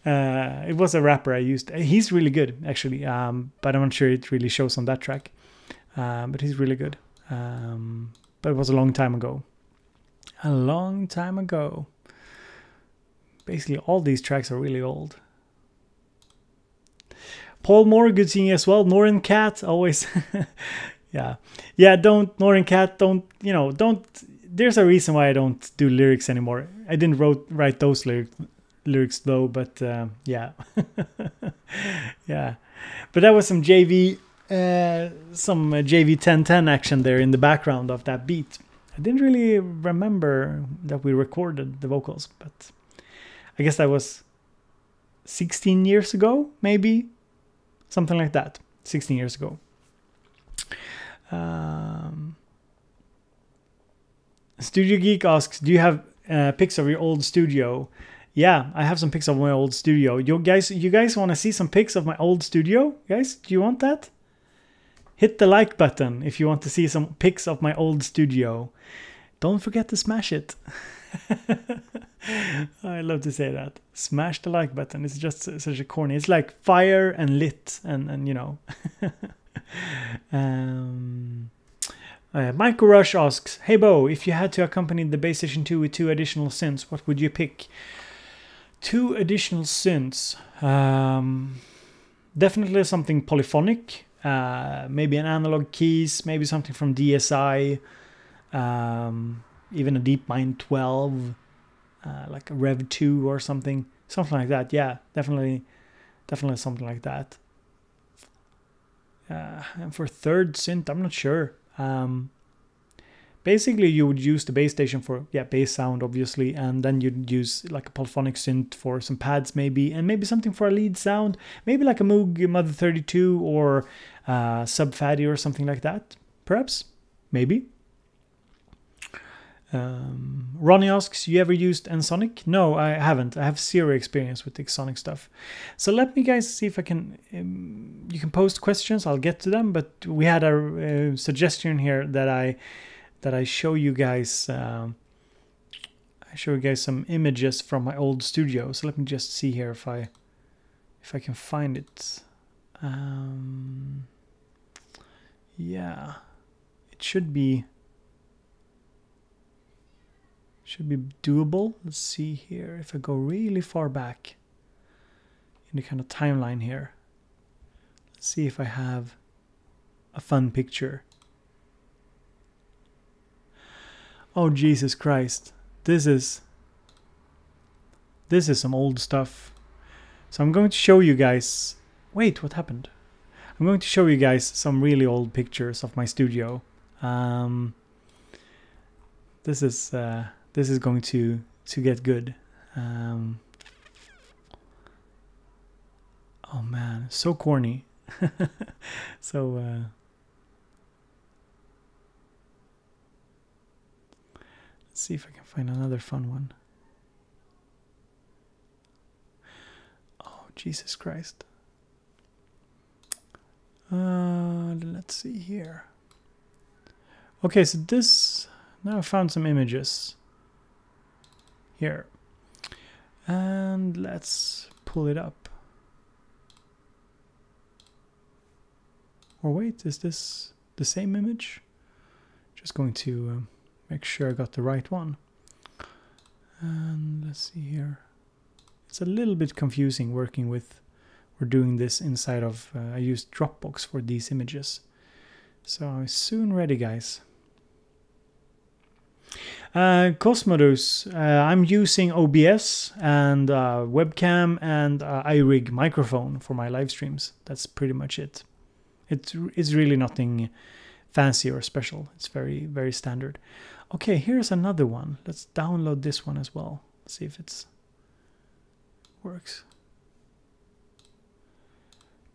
It was a rapper I used. He's really good, actually. But I'm not sure it really shows on that track. But he's really good. But it was a long time ago. A long time ago. Basically, all these tracks are really old. Paul Moore, good seeing you as well. Northern Cat, always. Yeah, don't, Northern Cat, don't, you know, don't, there's a reason why I don't do lyrics anymore. I didn't write those lyrics though, but yeah. Yeah. But that was some JV 1010 action there in the background of that beat. I didn't really remember that we recorded the vocals, but I guess that was 16 years ago, maybe? Something like that. 16 years ago. Studio Geek asks, do you have pics of your old studio? Yeah, I have some pics of my old studio. You guys want to see some pics of my old studio? Guys, do you want that? Hit the like button if you want to see some pics of my old studio. Don't forget to smash it. I love to say that. Smash the like button. It's just such a corny. It's like fire and lit and you know. Michael Rush asks, hey Bo, if you had to accompany the Bass Station 2 with 2 additional synths, what would you pick? 2 additional synths. Definitely something polyphonic. Maybe an analog keys, maybe something from DSI. Even a DeepMind 12. Like a Rev 2 or something. Something like that. Yeah, definitely something like that. And for third synth, I'm not sure. Basically, you would use the bass station for bass sound, obviously, and then you'd use like a polyphonic synth for some pads, maybe, and maybe something for a lead sound, maybe like a Moog Mother 32 or Sub Fatty or something like that, perhaps, maybe. Ronnie asks, you ever used Ensoniq? No, I haven't. I have zero experience with the Xonic stuff. So let me guys see if I can, you can post questions, I'll get to them, but we had a suggestion here that I show you guys, some images from my old studio. So let me just see here if I can find it. Yeah, it should be doable. Let's see here if I go really far back in the kind of timeline here. Let's see if I have a fun picture. Oh Jesus Christ, this is some old stuff. So I'm going to show you guys, wait, what happened? I'm going to show you guys some really old pictures of my studio. This is going to get good. Oh man, so corny. So let's see if I can find another fun one. Oh, Jesus Christ. Let's see here. Okay, so this, now I found some images here. And let's pull it up. Or wait, is this the same image? Just going to make sure I got the right one. And let's see here. It's a little bit confusing working with, or doing this inside of, I used Dropbox for these images. So I'm soon ready, guys. Cosmodus, I'm using OBS and webcam and iRig microphone for my live streams. That's pretty much it. It's really nothing fancy or special. It's very, very standard. Okay, here's another one. Let's download this one as well. Let's see if it works.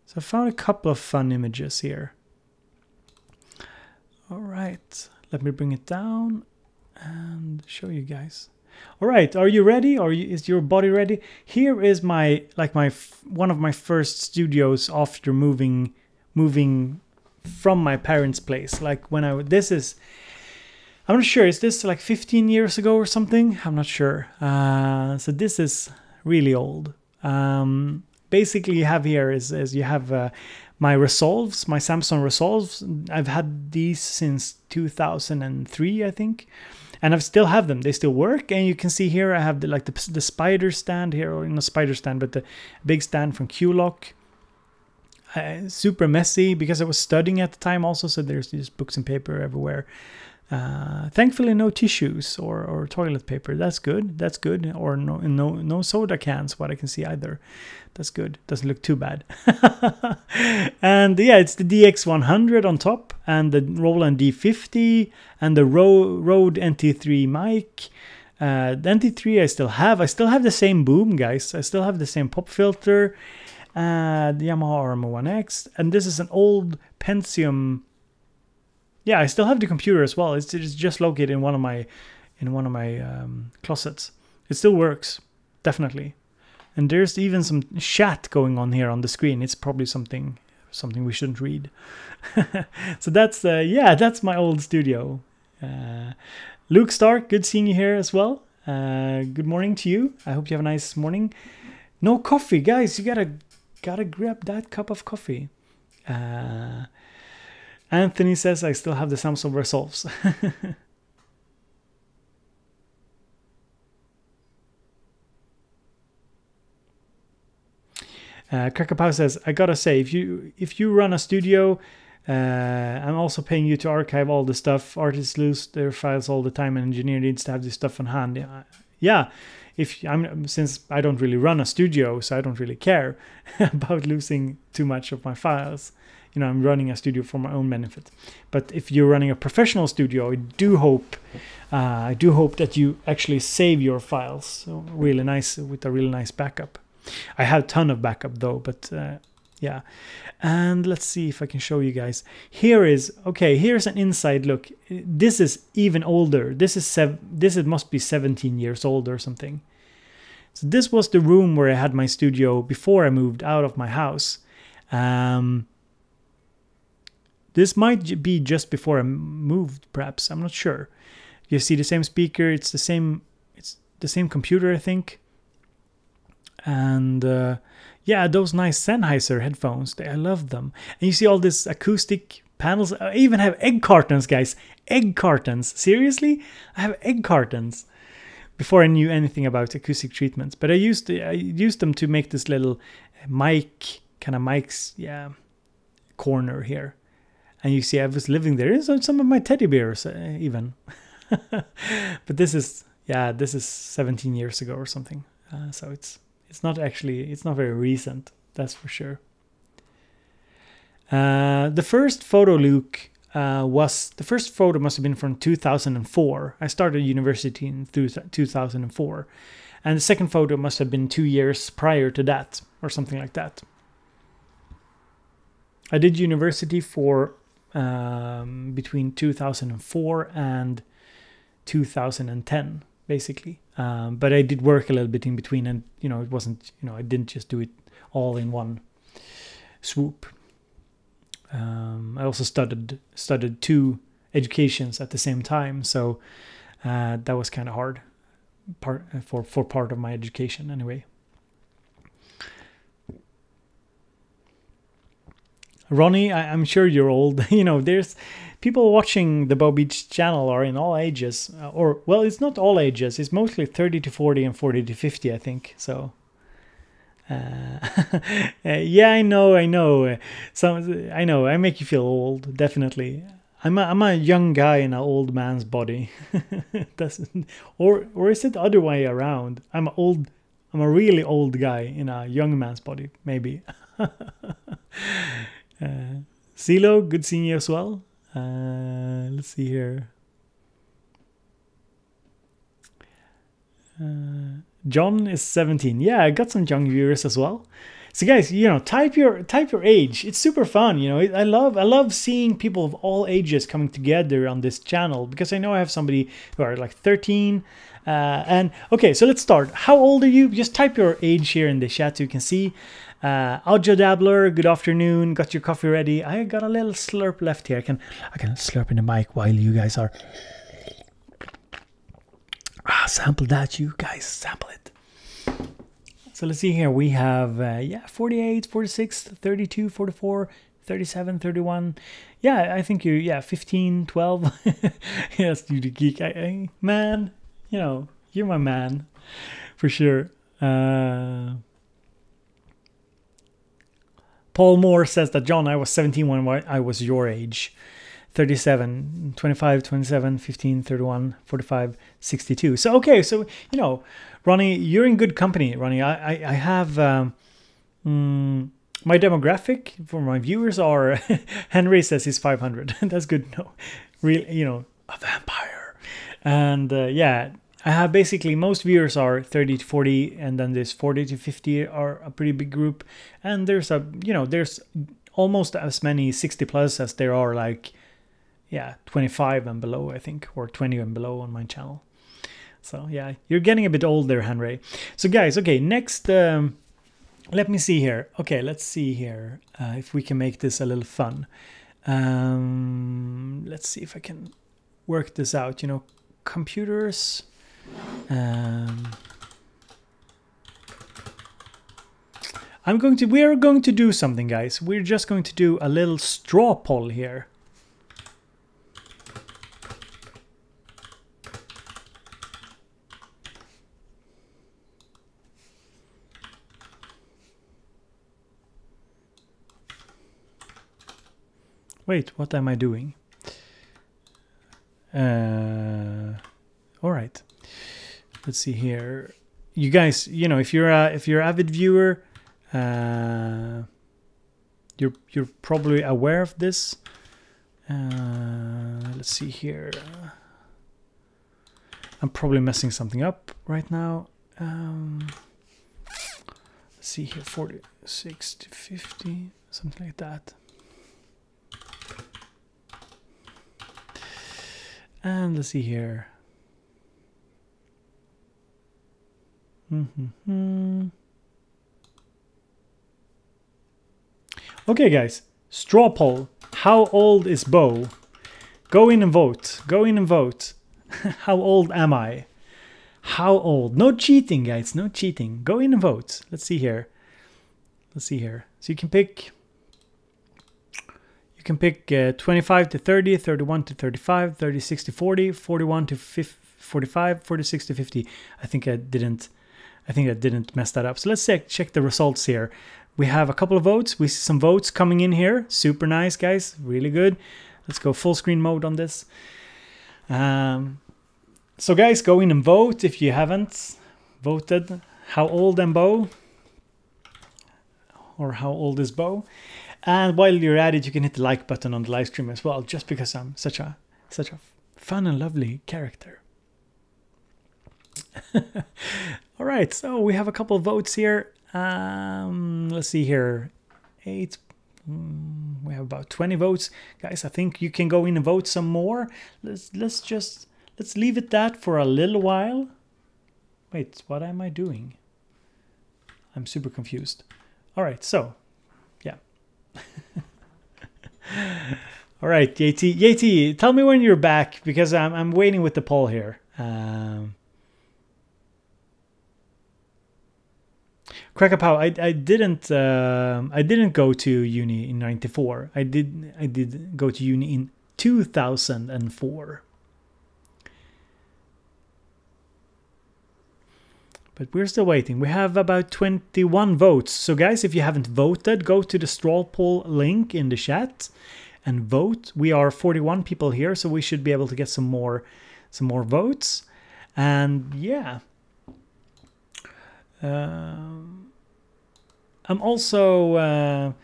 So I found a couple of fun images here. All right, let me bring it down and show you guys. All right, are you ready? Is your body ready? Here is my one of my first studios after moving from my parents' place. Like when I'm not sure, is this like 15 years ago or something? I'm not sure. So this is really old. Basically you have here is you have my Resolves, my Samsung Resolves. I've had these since 2003, I think. And I still have them. They still work. And you can see here I have the spider stand here, or not spider stand, but the big stand from Q-Lock. Super messy because I was studying at the time also, so there's these books and paper everywhere. Thankfully no tissues or toilet paper. That's good. That's good. Or no soda cans, what I can see either. That's good. Doesn't look too bad. And yeah, it's the DX100 on top, and the Roland D50, and the Rode NT3 mic. The NT3 I still have. I still have the same boom, guys. I still have the same pop filter. The Yamaha RMO1X, and this is an old Pentium. Yeah, I still have the computer as well. It's just located in one of my closets. It still works, definitely. And there's even some chat going on here on the screen. It's probably something we shouldn't read. So that's that's my old studio. Luke Stark, good seeing you here as well. Good morning to you. I hope you have a nice morning. No coffee, guys. You gotta grab that cup of coffee. Anthony says I still have the Samsung Resolves. Crackerpow says, I gotta say, if you run a studio, I'm also paying you to archive all the stuff. Artists lose their files all the time, and engineer needs to have this stuff on hand. Yeah. Since I don't really run a studio, so I don't really care about losing too much of my files. You know, I'm running a studio for my own benefit. But if you're running a professional studio, I do hope that you actually save your files. So really nice, with a really nice backup. I have a ton of backup though, but yeah. And let's see if I can show you guys. Here's an inside look. This is even older. This must be 17 years old or something. So this was the room where I had my studio before I moved out of my house. This might be just before I moved, perhaps. I'm not sure. You see the same speaker. It's the same computer, I think. And yeah, those nice Sennheiser headphones. I love them. And you see all this acoustic panels. I even have egg cartons, guys. Egg cartons. Seriously? I have egg cartons. Before I knew anything about acoustic treatments. But I used them to make this little mic's corner here. And you see I was living there. There's some of my teddy bears even. But this is 17 years ago or something. So it's not very recent, that's for sure. The first photo must have been from 2004. I started university in 2004. And the second photo must have been 2 years prior to that, or something like that. I did university for between 2004 and 2010, basically. But I did work a little bit in between, and you know, it wasn't, you know, I didn't just do it all in one swoop. I also studied 2 educations at the same time, so that was kind of hard for part of my education anyway. Ronnie, I'm sure you're old. You know, there's people watching the Bow Beach channel are in all ages, or well, it's not all ages. It's mostly 30 to 40 and 40 to 50, I think. So, yeah, I know. So I know I make you feel old. Definitely, I'm a young guy in an old man's body. Doesn't or is it the other way around? I'm a really old guy in a young man's body, maybe. CeeLo, good seeing you as well. Let's see here. John is 17. Yeah, I got some young viewers as well. So guys, you know, type your age. It's super fun. You know, I love seeing people of all ages coming together on this channel, because I know I have somebody who are like 13. And okay, so let's start. How old are you? Just type your age here in the chat so you can see. Audio Dabbler, good afternoon. Got your coffee ready? I got a little slurp left here. I can slurp in the mic while you guys are. Sample that, you guys. Sample it. So let's see here. We have, 48, 46, 32, 44, 37, 31. Yeah, I think you're, 15, 12. Yes, you the geek. Man, you know, you're my man. For sure. Paul Moore says that, John, I was 17 when I was your age. 37, 25, 27, 15, 31, 45, 62. So, okay, so, you know, Ronnie, you're in good company, Ronnie. I have my demographic for my viewers are, Henry says he's 500. That's good to know. Really, you know, a vampire. And yeah, I have basically most viewers are 30 to 40, and then there's 40 to 50 are a pretty big group. And there's there's almost as many 60 plus as there are like, 25 and below, I think, or 20 and below on my channel. So yeah, you're getting a bit old there, Henry. So guys, okay, next, let me see here. Okay, let's see here if we can make this a little fun. Let's see if I can work this out. You know, computers. We are going to do something, guys. We're just going to do a little straw poll here. Wait, what am I doing? All right. Let's see here. You guys, you know, if you're an avid viewer, you're probably aware of this. Let's see here. I'm probably messing something up right now. Let's see here, 46 to 50, something like that. And let's see here. Okay, guys. Straw poll. How old is Bo? Go in and vote. Go in and vote. How old am I? How old? No cheating, guys. No cheating. Go in and vote. Let's see here. Let's see here. So you can pick... 25 to 30, 31 to 35, 36 to 40, 41 to 45, 46 to 50. I think I didn't mess that up. So let's check the results here. We have a couple of votes. We see some votes coming in here. Super nice, guys. Really good. Let's go full screen mode on this. So guys, go in and vote if you haven't voted. How old am Bo? Or how old is Bo? And while you're at it, you can hit the like button on the live stream as well, just because I'm such a fun and lovely character. All right, so we have a couple of votes here. Let's see here. 8 We have about 20 votes. Guys, I think you can go in and vote some more. Let's leave it that for a little while. Wait, what am I doing? I'm super confused. All right, so, yeah. All right, Yeti, tell me when you're back, because I'm waiting with the poll here. Crackapow, I didn't go to uni in '94. I did go to uni in 2004. But we're still waiting. We have about 21 votes. So guys, if you haven't voted, go to the straw poll link in the chat and vote. We are 41 people here, so we should be able to get some more votes. And yeah. I'm also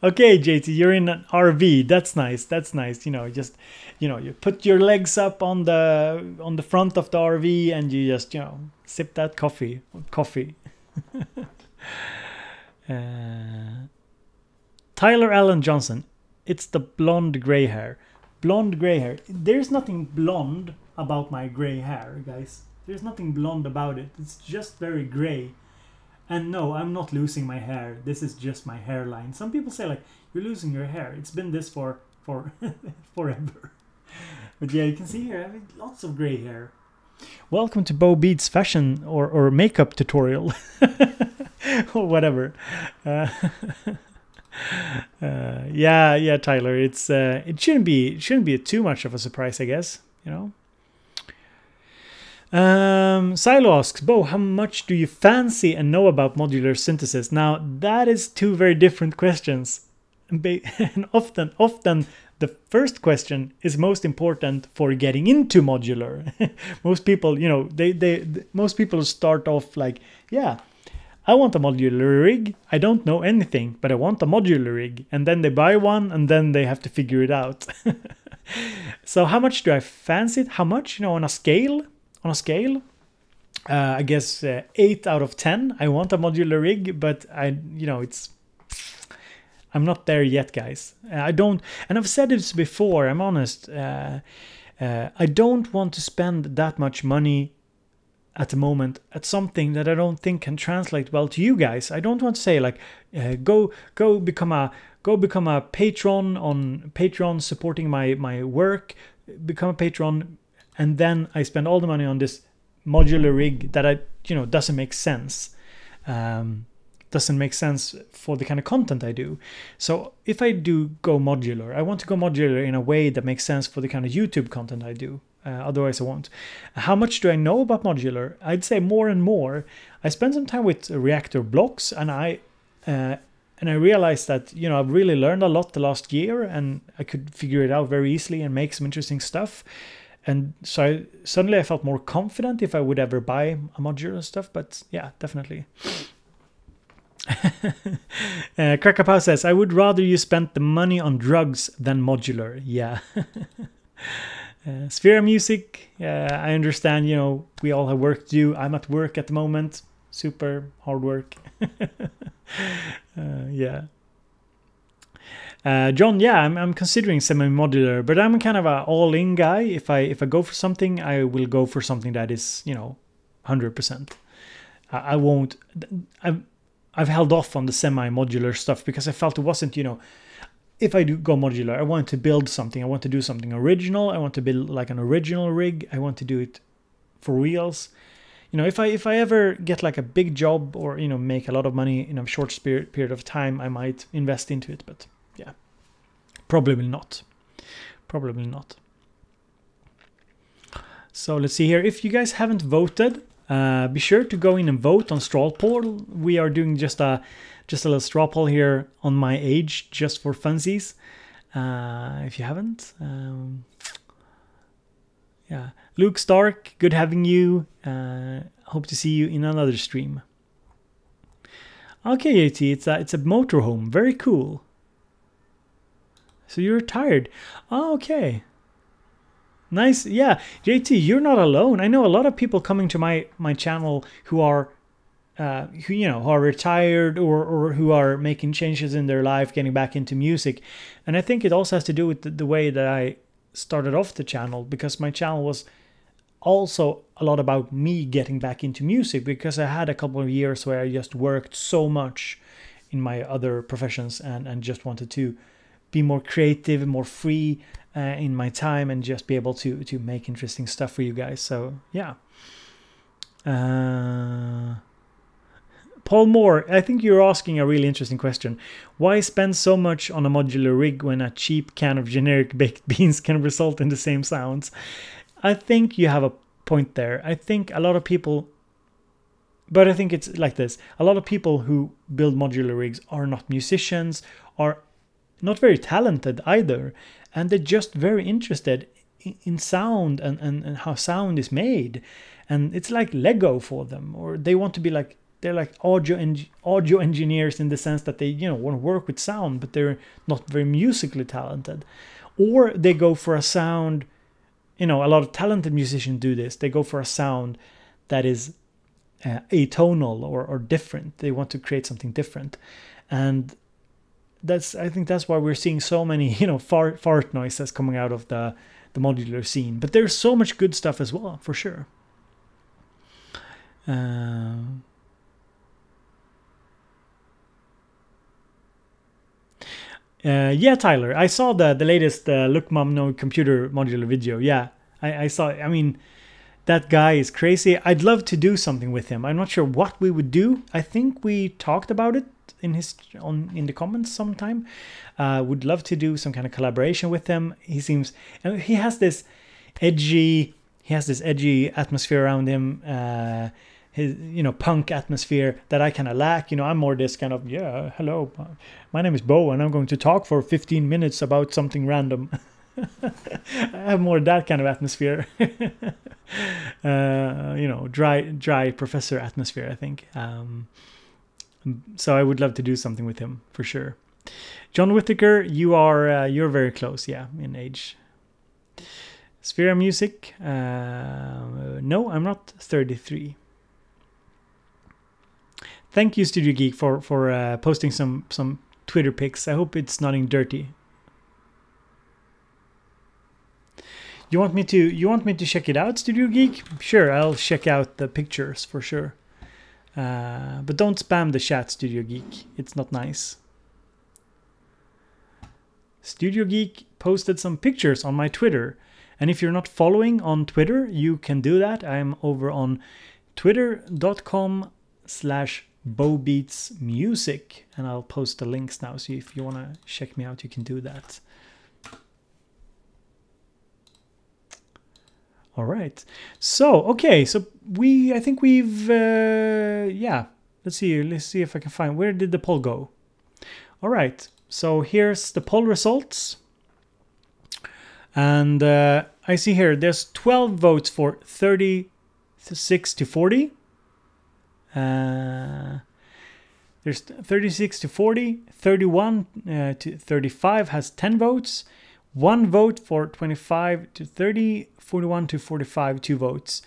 okay, JT, you're in an RV. That's nice. That's nice. You know, just you put your legs up on the front of the RV and you just sip that coffee. Tyler Allen Johnson. It's the blonde gray hair. Blonde gray hair. There's nothing blonde about my gray hair, guys. There's nothing blonde about it. It's just very gray. And no, I'm not losing my hair. This is just my hairline. Some people say like, you're losing your hair. It's been this for forever. But yeah, you can see here, I have lots of gray hair. Welcome to Bo Beats fashion or makeup tutorial. Or whatever. Yeah, Tyler. It's it shouldn't be too much of a surprise, I guess. Silo asks, Bo, how much do you fancy and know about modular synthesis? Now, that is two very different questions. And often the first question is most important for getting into modular. Most people, most people start off like, yeah, I want a modular rig. I don't know anything, but I want a modular rig. And then they buy one and then they have to figure it out. So how much do I fancy it? How much, on a scale? On a scale, I guess 8 out of 10. I want a modular rig, but I'm not there yet, guys. I don't, and I've said this before. I'm honest. I don't want to spend that much money at the moment at something that I don't think can translate well to you guys. I don't want to say like, go become a patron on Patreon supporting my work. Become a patron. And then I spend all the money on this modular rig that doesn't make sense. Doesn't make sense for the kind of content I do. So if I do go modular, I want to go modular in a way that makes sense for the kind of YouTube content I do. Otherwise I won't. How much do I know about modular? I'd say more and more. I spent some time with reactor blocks and I realized that, I've really learned a lot the last year and I could figure it out very easily and make some interesting stuff. And so suddenly I felt more confident if I would ever buy a modular stuff, but yeah, definitely. Crackapow says, I would rather you spent the money on drugs than modular. Yeah. Sphere Music, I understand, we all have work to do. I'm at work at the moment. Super hard work. Yeah. John, yeah, I'm considering semi-modular, but I'm kind of an all-in guy. If I go for something, I will go for something that is, 100%. I won't. I've held off on the semi-modular stuff because I felt it wasn't, if I do go modular, I want to build something. I want to do something original. I want to build like an original rig. I want to do it for reals. If I ever get like a big job or, make a lot of money in a short period of time, I might invest into it, but yeah, probably not. Probably not. So let's see here. If you guys haven't voted, be sure to go in and vote on straw poll. We are doing just a little straw poll here on my age, just for funsies. If you haven't, yeah. Luke Stark, good having you. Hope to see you in another stream. Okay, AT, it's a motorhome. Very cool. So you're retired. Oh, okay. Nice. Yeah, JT, you're not alone. I know a lot of people coming to my channel who are who, you know, who are retired or who are making changes in their life, getting back into music. And I think it also has to do with the way that I started off the channel, because my channel was also a lot about me getting back into music, because I had a couple of years where I just worked so much in my other professions and just wanted to be more creative and more free in my time and just be able to make interesting stuff for you guys. So yeah. Paul Moore, I think you're asking a really interesting question. Why spend so much on a modular rig when a cheap can of generic baked beans can result in the same sounds? I think you have a point there. I think a lot of people, but I think it's like this. A lot of people who build modular rigs are not musicians, are not very talented either, and they're just very interested in sound and how sound is made. And it's like Lego for them, or they want to be like, they're like audio engineers in the sense that they, you know, want to work with sound, but they're not very musically talented. Or they go for a sound, you know, a lot of talented musicians do this. They go for a sound that is atonal or different. They want to create something different. And I think that's why we're seeing so many, you know, fart noises coming out of the modular scene. But there's so much good stuff as well, for sure. Yeah, Tyler, I saw the latest Look Mom No Computer modular video. Yeah, I saw it. I mean, that guy is crazy. I'd love to do something with him. I'm not sure what we would do. I think we talked about it in the comments sometime. Would love to do some kind of collaboration with him. He seems, he has this edgy atmosphere around him. His, you know, punk atmosphere that I kind of lack. You know, I'm more this kind of, yeah, hello, my name is Bo and I'm going to talk for 15 minutes about something random. I have more that kind of atmosphere. You know, dry professor atmosphere, I think. So I would love to do something with him for sure. John Whittaker, you're very close, yeah, in age. Sphere Music, no, I'm not 33. Thank you, Studio Geek, for posting some Twitter pics. I hope it's nothing dirty. You want me to check it out, Studio Geek? Sure, I'll check out the pictures for sure. But don't spam the chat, Studio Geek. It's not nice. Studio Geek posted some pictures on my Twitter. And if you're not following on Twitter, you can do that. I'm over on twitter.com/BowBeatsMusic, and I'll post the links now. So if you want to check me out, you can do that. All right. So, okay. So I think we've, yeah. Let's see if I can find, where did the poll go? All right. So here's the poll results. And I see here, there's 12 votes for 36 to 40. There's 36 to 40, 31 to 35 has 10 votes, 1 vote for 25 to 30, 41 to 45, 2 votes.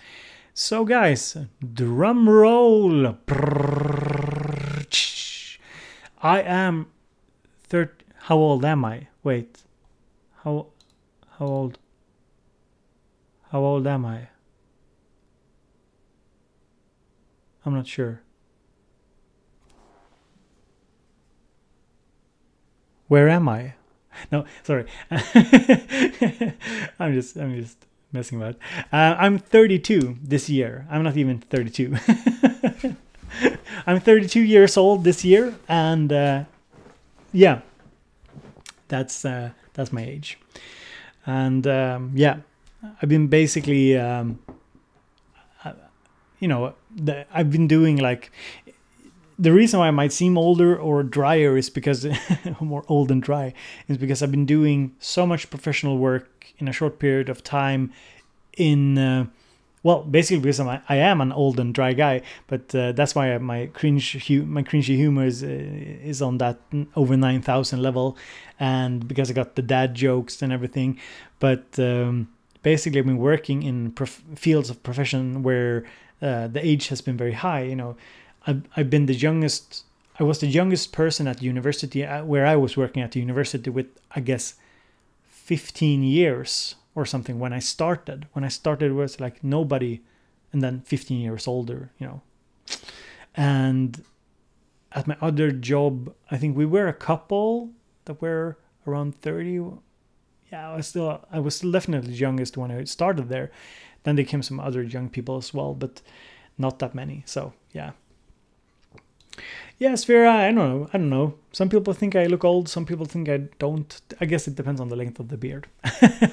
So guys, drum roll. I am how old am I? Wait, how old am I? I'm not sure. Where am I? No, sorry. I'm just messing about. I'm 32 this year. I'm not even 32. I'm 32 years old this year, and yeah, that's my age. And yeah, I've been basically, you know, I've been doing like, the reason why I might seem older or drier is because more old and dry is because I've been doing so much professional work in a short period of time. In well, basically because I am an old and dry guy, but that's why my cringy humor is on that over 9,000 level, and because I got the dad jokes and everything. But basically, I've been working in fields of profession where the age has been very high. You know, I've been the youngest. I was the youngest person at the university where I was working at the university with, I guess, 15 years or something when I started. When I started, it was like nobody, and then 15 years older, you know. And at my other job, I think we were a couple that were around 30. Yeah, I was still definitely the youngest when I started there. Then there came some other young people as well, but not that many. So yeah. Yeah, Sphera, I don't know. Some people think I look old, some people think I don't. I guess it depends on the length of the beard.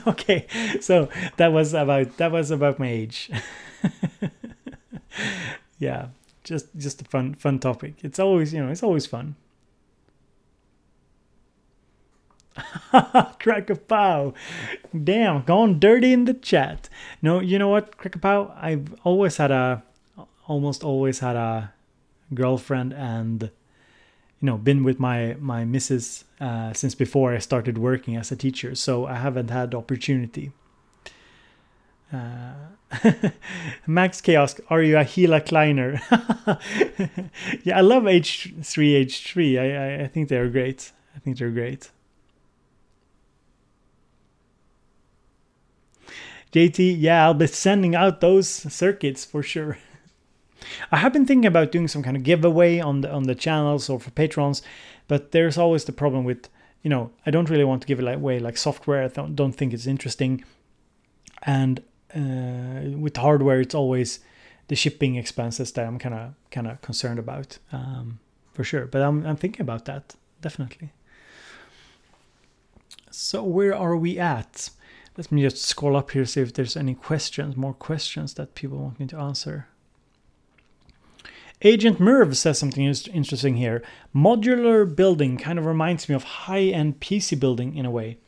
Okay, so that was about my age. Yeah, just a fun topic. It's always, it's always fun. Crack a pow. Damn, gone dirty in the chat. No, you know what, Crack a pow? I've almost always had a girlfriend, and been with my missus since before I started working as a teacher, so I haven't had the opportunity. Max K asks, are you a Gila Kleiner? Yeah, I love H3. I think they're great. JT, yeah, I'll be sending out those circuits for sure. I have been thinking about doing some kind of giveaway on the channels or for patrons, but there's always the problem with, I don't really want to give away like software. I don't think it's interesting. And with hardware, it's always the shipping expenses that I'm kind of concerned about, for sure. But I'm thinking about that, definitely. So where are we at? Let me just scroll up here, see if there's any more questions that people want me to answer. Agent Merv says something interesting here. Modular building kind of reminds me of high-end PC building in a way.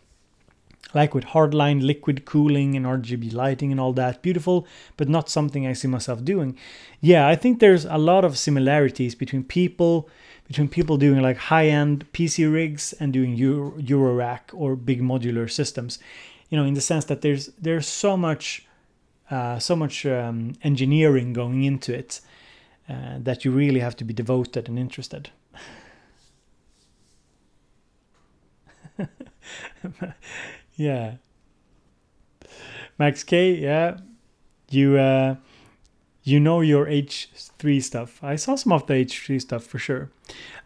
Like with hardline liquid cooling and RGB lighting and all that. Beautiful, but not something I see myself doing. Yeah, I think there's a lot of similarities between people doing like high-end PC rigs and doing Eurorack or big modular systems. In the sense that there's so much engineering going into it. That you really have to be devoted and interested. Yeah. Max K, yeah. You know your H3 stuff. I saw some of the H3 stuff for sure.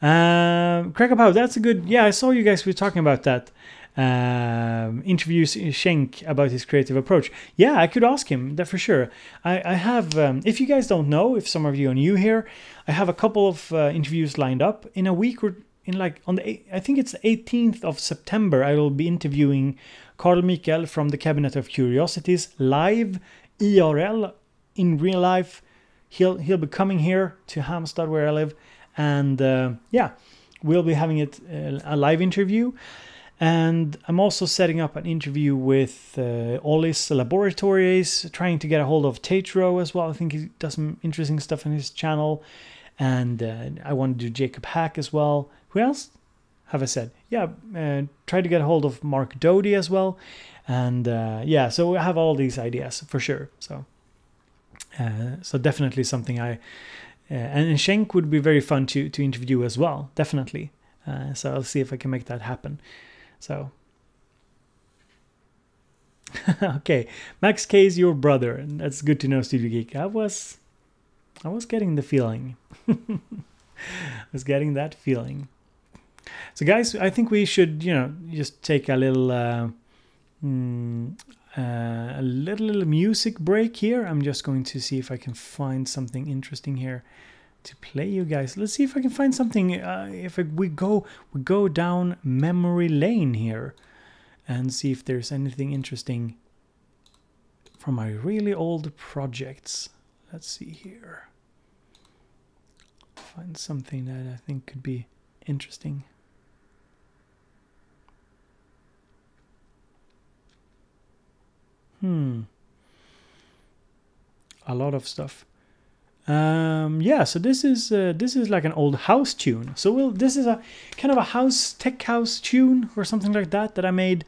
Crack up, that's a good. Yeah, I saw you guys were talking about that. Interviews Schenk about his creative approach. Yeah, I could ask him that for sure. I have, if you guys don't know, if some of you are new here, I have a couple of interviews lined up in a week, or I think it's the 18th of September. I will be interviewing Carl Mikael from the Cabinet of Curiosities live, IRL, in real life. He'll be coming here to Halmstad where I live, and yeah, we'll be having a live interview. And I'm also setting up an interview with Ollis Laboratories, trying to get a hold of Tatro as well. I think he does some interesting stuff on his channel. And I want to do Jacob Hack as well. Who else have I said? Yeah, try to get a hold of Mark Doty as well. And yeah, so I have all these ideas for sure. So definitely something and Schenk would be very fun to interview as well, definitely. So I'll see if I can make that happen. So, okay, Max K is your brother, and that's good to know, Studio Geek. I was getting the feeling. I was getting that feeling. So, guys, I think we should, just take a little music break here. I'm just going to see if I can find something interesting here to play you guys. Let's see if I can find something. We go down memory lane here and see if there's anything interesting from my really old projects. Let's see here. Find something that I think could be interesting. A lot of stuff. Yeah, so this is like an old house tune. So this is a kind of a tech house tune or something like that I made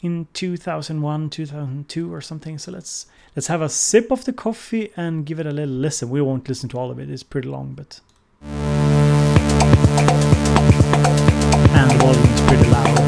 in 2001, 2002 or something. So let's have a sip of the coffee and give it a little listen. We won't listen to all of it. It's pretty long, but and the volume is pretty loud.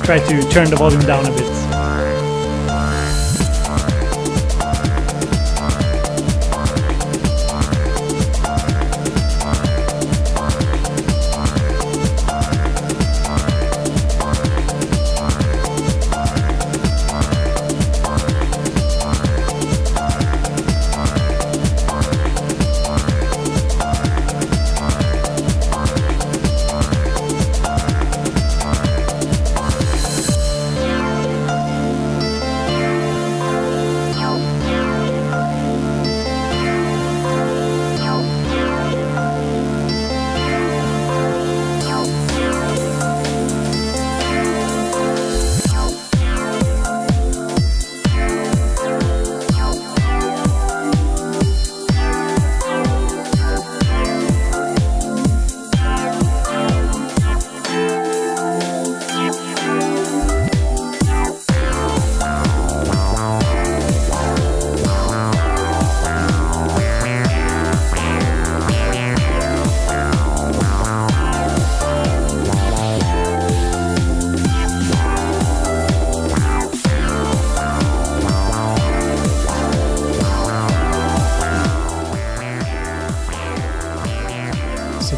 Try to turn the volume down a bit.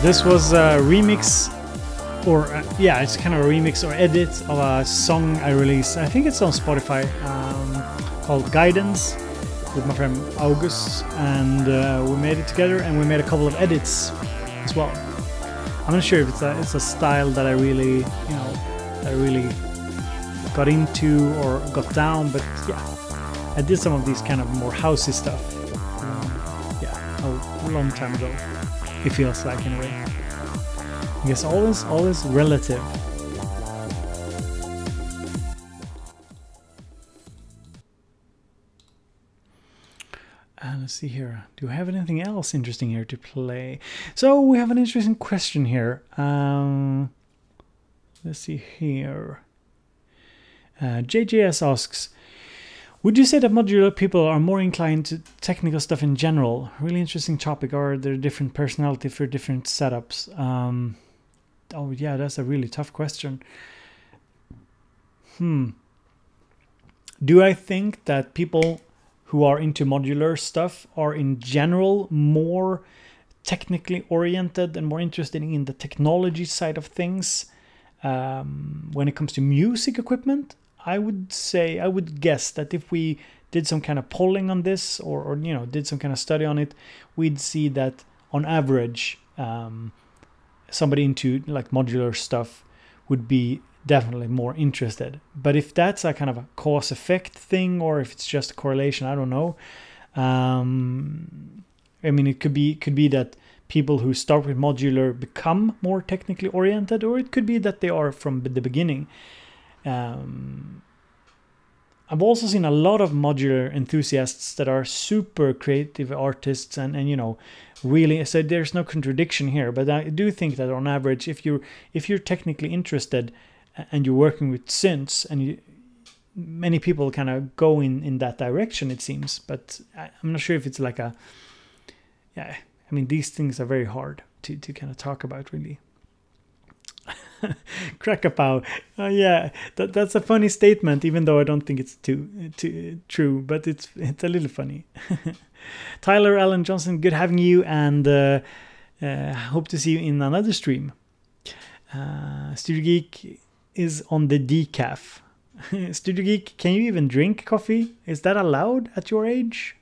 This was a remix, or yeah, it's kind of a remix or edit of a song I released. I think it's on Spotify, called Guidance, with my friend August, and we made it together, and we made a couple of edits as well. I'm not sure if it's a style that I really, that I really got into or got down, but yeah, I did some of these kind of more housey stuff. Yeah, a long time ago. It feels like, in a way. I guess all is relative. Let's see here. Do I have anything else interesting here to play? So we have an interesting question here. Let's see here. JJS asks, would you say that modular people are more inclined to technical stuff in general? Really interesting topic. Or are there different personality for different setups? Oh yeah, that's a really tough question. Do I think that people who are into modular stuff are in general more technically oriented and more interested in the technology side of things when it comes to music equipment? I would guess that if we did some kind of polling on this, or did some kind of study on it, we'd see that on average somebody into like modular stuff would be definitely more interested. But if that's a kind of a cause effect thing, or if it's just a correlation, I don't know. I mean, it could be that people who start with modular become more technically oriented, or it could be that they are from the beginning. I've also seen a lot of modular enthusiasts that are super creative artists and really, so there's no contradiction here, but I do think that on average, if you're technically interested and you're working with synths, and many people kind of go in that direction, it seems, but I'm not sure if it's like I mean, these things are very hard to kind of talk about, really. Crackapow. Yeah, that's a funny statement, even though I don't think it's too true, but it's a little funny. Tyler Allen Johnson, good having you, and hope to see you in another stream. Studio Geek is on the decaf. Studio Geek, can you even drink coffee? Is that allowed at your age?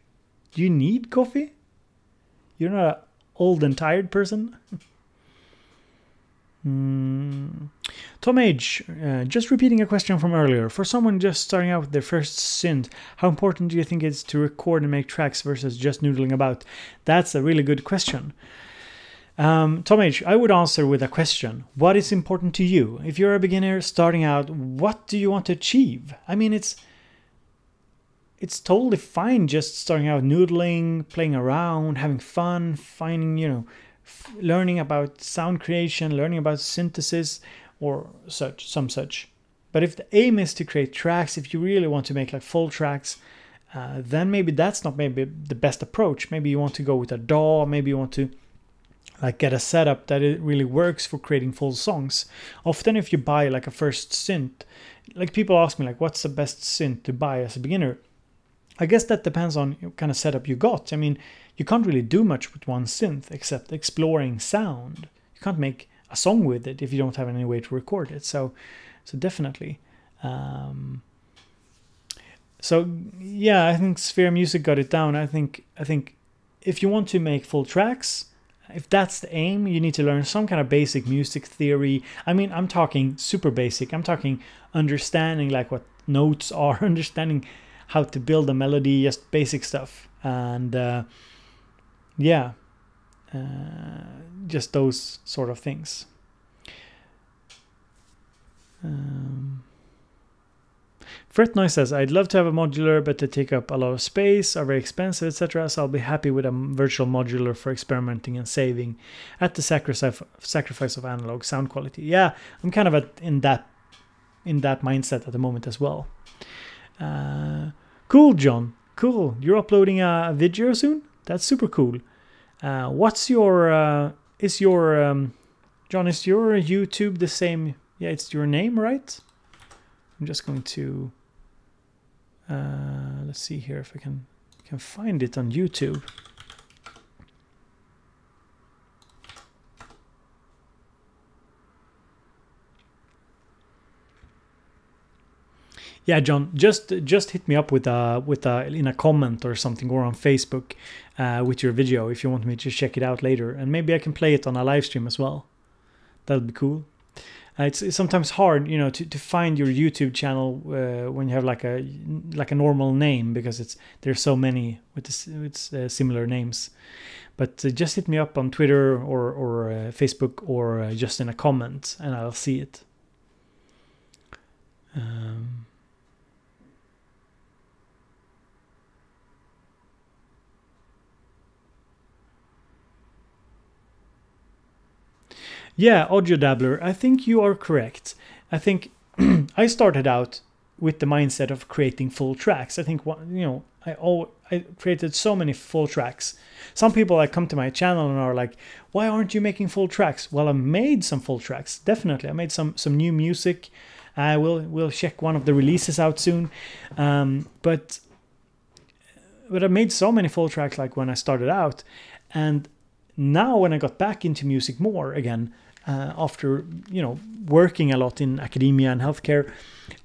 Do you need coffee? You're not an old and tired person? Tom H, just repeating a question from earlier. For someone just starting out with their first synth, how important do you think it is to record and make tracks versus just noodling about? That's a really good question. Tom H, I would answer with a question. What is important to you? If you're a beginner starting out, what do you want to achieve? I mean, it's totally fine just starting out noodling, playing around, having fun, finding, learning about sound creation, learning about synthesis or some such. But if the aim is to create tracks, if you really want to make like full tracks, then maybe that's not maybe the best approach. Maybe you want to go with a DAW, maybe you want to like get a setup that it really works for creating full songs. Often if you buy like a first synth, like people ask me like, what's the best synth to buy as a beginner? I guess that depends on what kind of setup you got. I mean, you can't really do much with one synth except exploring sound. You can't make a song with it if you don't have any way to record it. So definitely. So yeah, I think Sphere Music got it down. I think if you want to make full tracks, if that's the aim, you need to learn some kind of basic music theory. I mean, I'm talking super basic. I'm talking understanding like what notes are, understanding how to build a melody, just basic stuff. And just those sort of things. Fret Noise says, I'd love to have a modular, but they take up a lot of space, are very expensive, etc. So I'll be happy with a virtual modular for experimenting and saving at the sacrifice of analog sound quality. Yeah, I'm kind of in that mindset at the moment as well. Cool, John. Cool. You're uploading a video soon? That's super cool. What's your John, is your YouTube the same? Yeah, it's your name, right? I'm just going to let's see here if I can find it on YouTube. Yeah, John, just hit me up with in a comment or something, or on Facebook with your video if you want me to check it out later, and maybe I can play it on a live stream as well. That'd be cool. It's sometimes hard, to find your YouTube channel when you have like a normal name, because there's so many with similar names. But just hit me up on Twitter or Facebook, or just in a comment, and I'll see it. Yeah, Audio Dabbler, I think you are correct. I think I started out with the mindset of creating full tracks. I think, I created so many full tracks. Some people that come to my channel and are like, why aren't you making full tracks? Well, I made some full tracks, definitely. I made some new music. We'll check one of the releases out soon. But I made so many full tracks like when I started out. And now when I got back into music more again, after working a lot in academia and healthcare,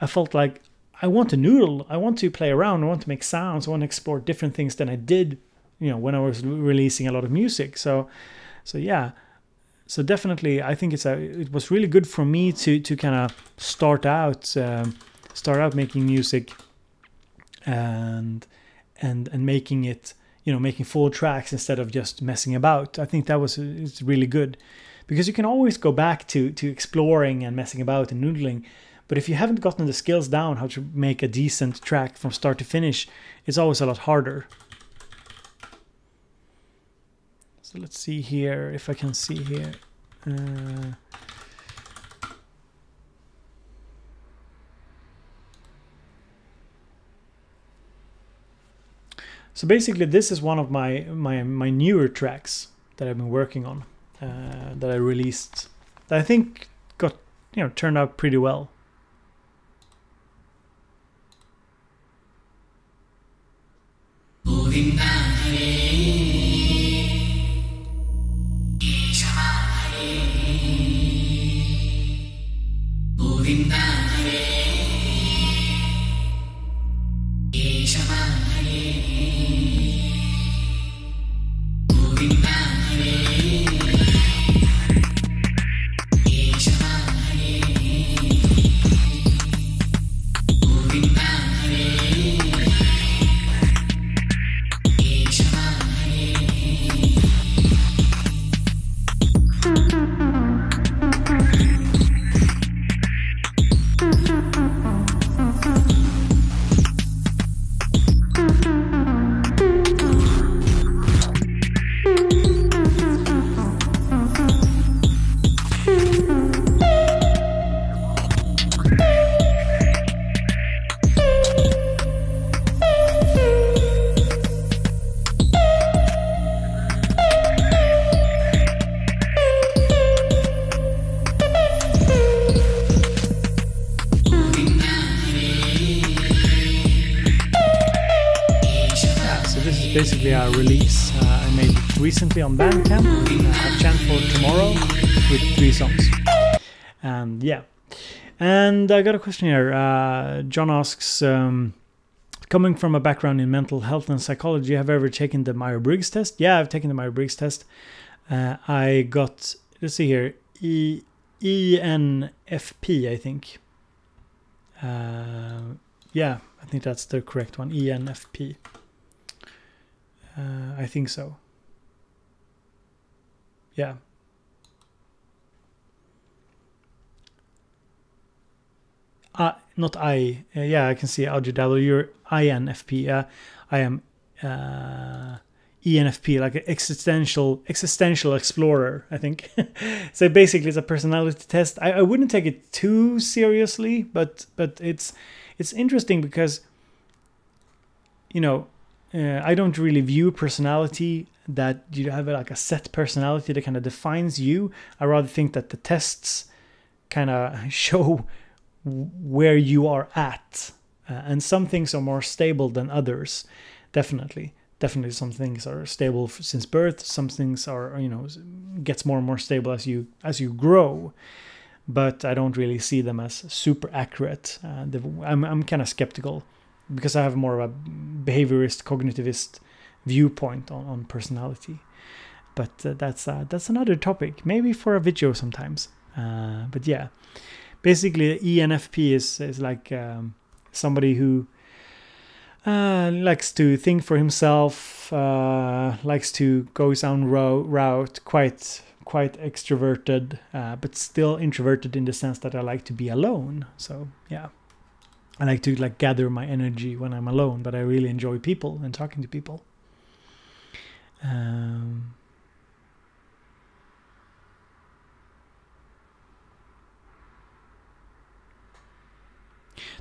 I felt like I want to noodle, I want to play around, I want to make sounds, I want to explore different things than I did when I was releasing a lot of music. So yeah, so definitely I think it was really good for me to kind of start out making music and making it, making full tracks instead of just messing about. I think it's really good, because you can always go back to exploring and messing about and noodling. But if you haven't gotten the skills down how to make a decent track from start to finish, it's always a lot harder. So let's see here if I can see here. So basically, this is one of my newer tracks that I've been working on, that I released, that I think got turned out pretty well. It's basically a release I made recently on Bandcamp. A chant for tomorrow with 3 songs. And yeah. And I got a question here. John asks, coming from a background in mental health and psychology, have you ever taken the Myers-Briggs test? Yeah, I've taken the Myers-Briggs test. I got, let's see here, ENFP, I think. Yeah, I think that's the correct one, ENFP. I think so. Yeah. Not I. Yeah, I can see AudioDabble. You're INFP. I am ENFP, like an existential explorer, I think. So basically, it's a personality test. I wouldn't take it too seriously, but it's interesting because, you know, I don't really view personality that you have like a set personality that kind of defines you. I rather think that the tests kind of show where you are at, and some things are more stable than others. Definitely some things are stable since birth, some things are, you know, gets more and more stable as you grow, but I don't really see them as super accurate. I'm kind of skeptical because I have more of a behaviorist, cognitivist viewpoint on personality, but that's another topic, maybe for a video sometimes. But yeah, basically, ENFP is like somebody who likes to think for himself, likes to go his own route, quite extroverted, but still introverted in the sense that I like to be alone. So yeah, I like to like gather my energy when I'm alone, but I really enjoy people and talking to people.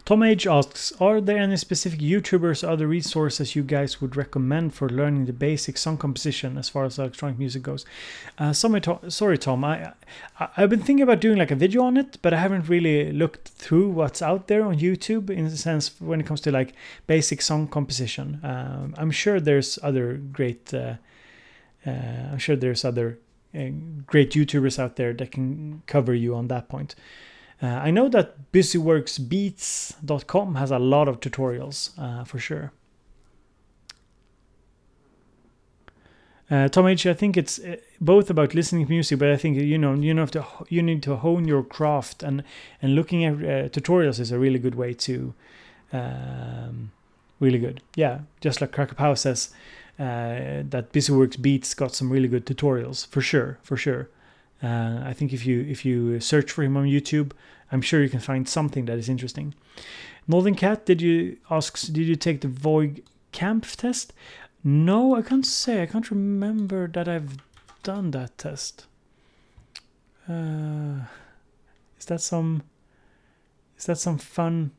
Tom H asks, are there any specific YouTubers or other resources you guys would recommend for learning the basic song composition as far as electronic music goes? Sorry, Tom. I've been thinking about doing like a video on it, but I haven't really looked through what's out there on YouTube in the sense when it comes to like basic song composition. I'm sure there's other great great YouTubers out there that can cover you on that point. I know that busyworksbeats.com has a lot of tutorials, for sure. Tom H, I think it's both about listening to music, but I think you need to hone your craft, and looking at tutorials is a really good way to, really good. Yeah, just like Cracker Pow says, that Busyworks Beats got some really good tutorials, for sure. I think if you search for him on YouTube, I'm sure you can find something that is interesting. Northern Cat, did you take the Voig Camp test? No, I can't say. I can't remember that I've done that test. Is that some fun?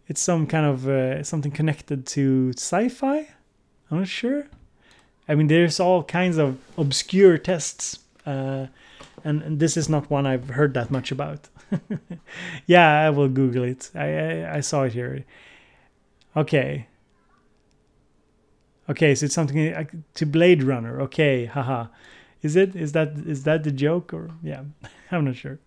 It's some kind of something connected to sci-fi? I'm not sure. I mean, there's all kinds of obscure tests, and this is not one I've heard that much about. Yeah, I will Google it. I saw it here. Okay, so it's something to Blade Runner. Okay, haha. Is that the joke, or yeah? I'm not sure.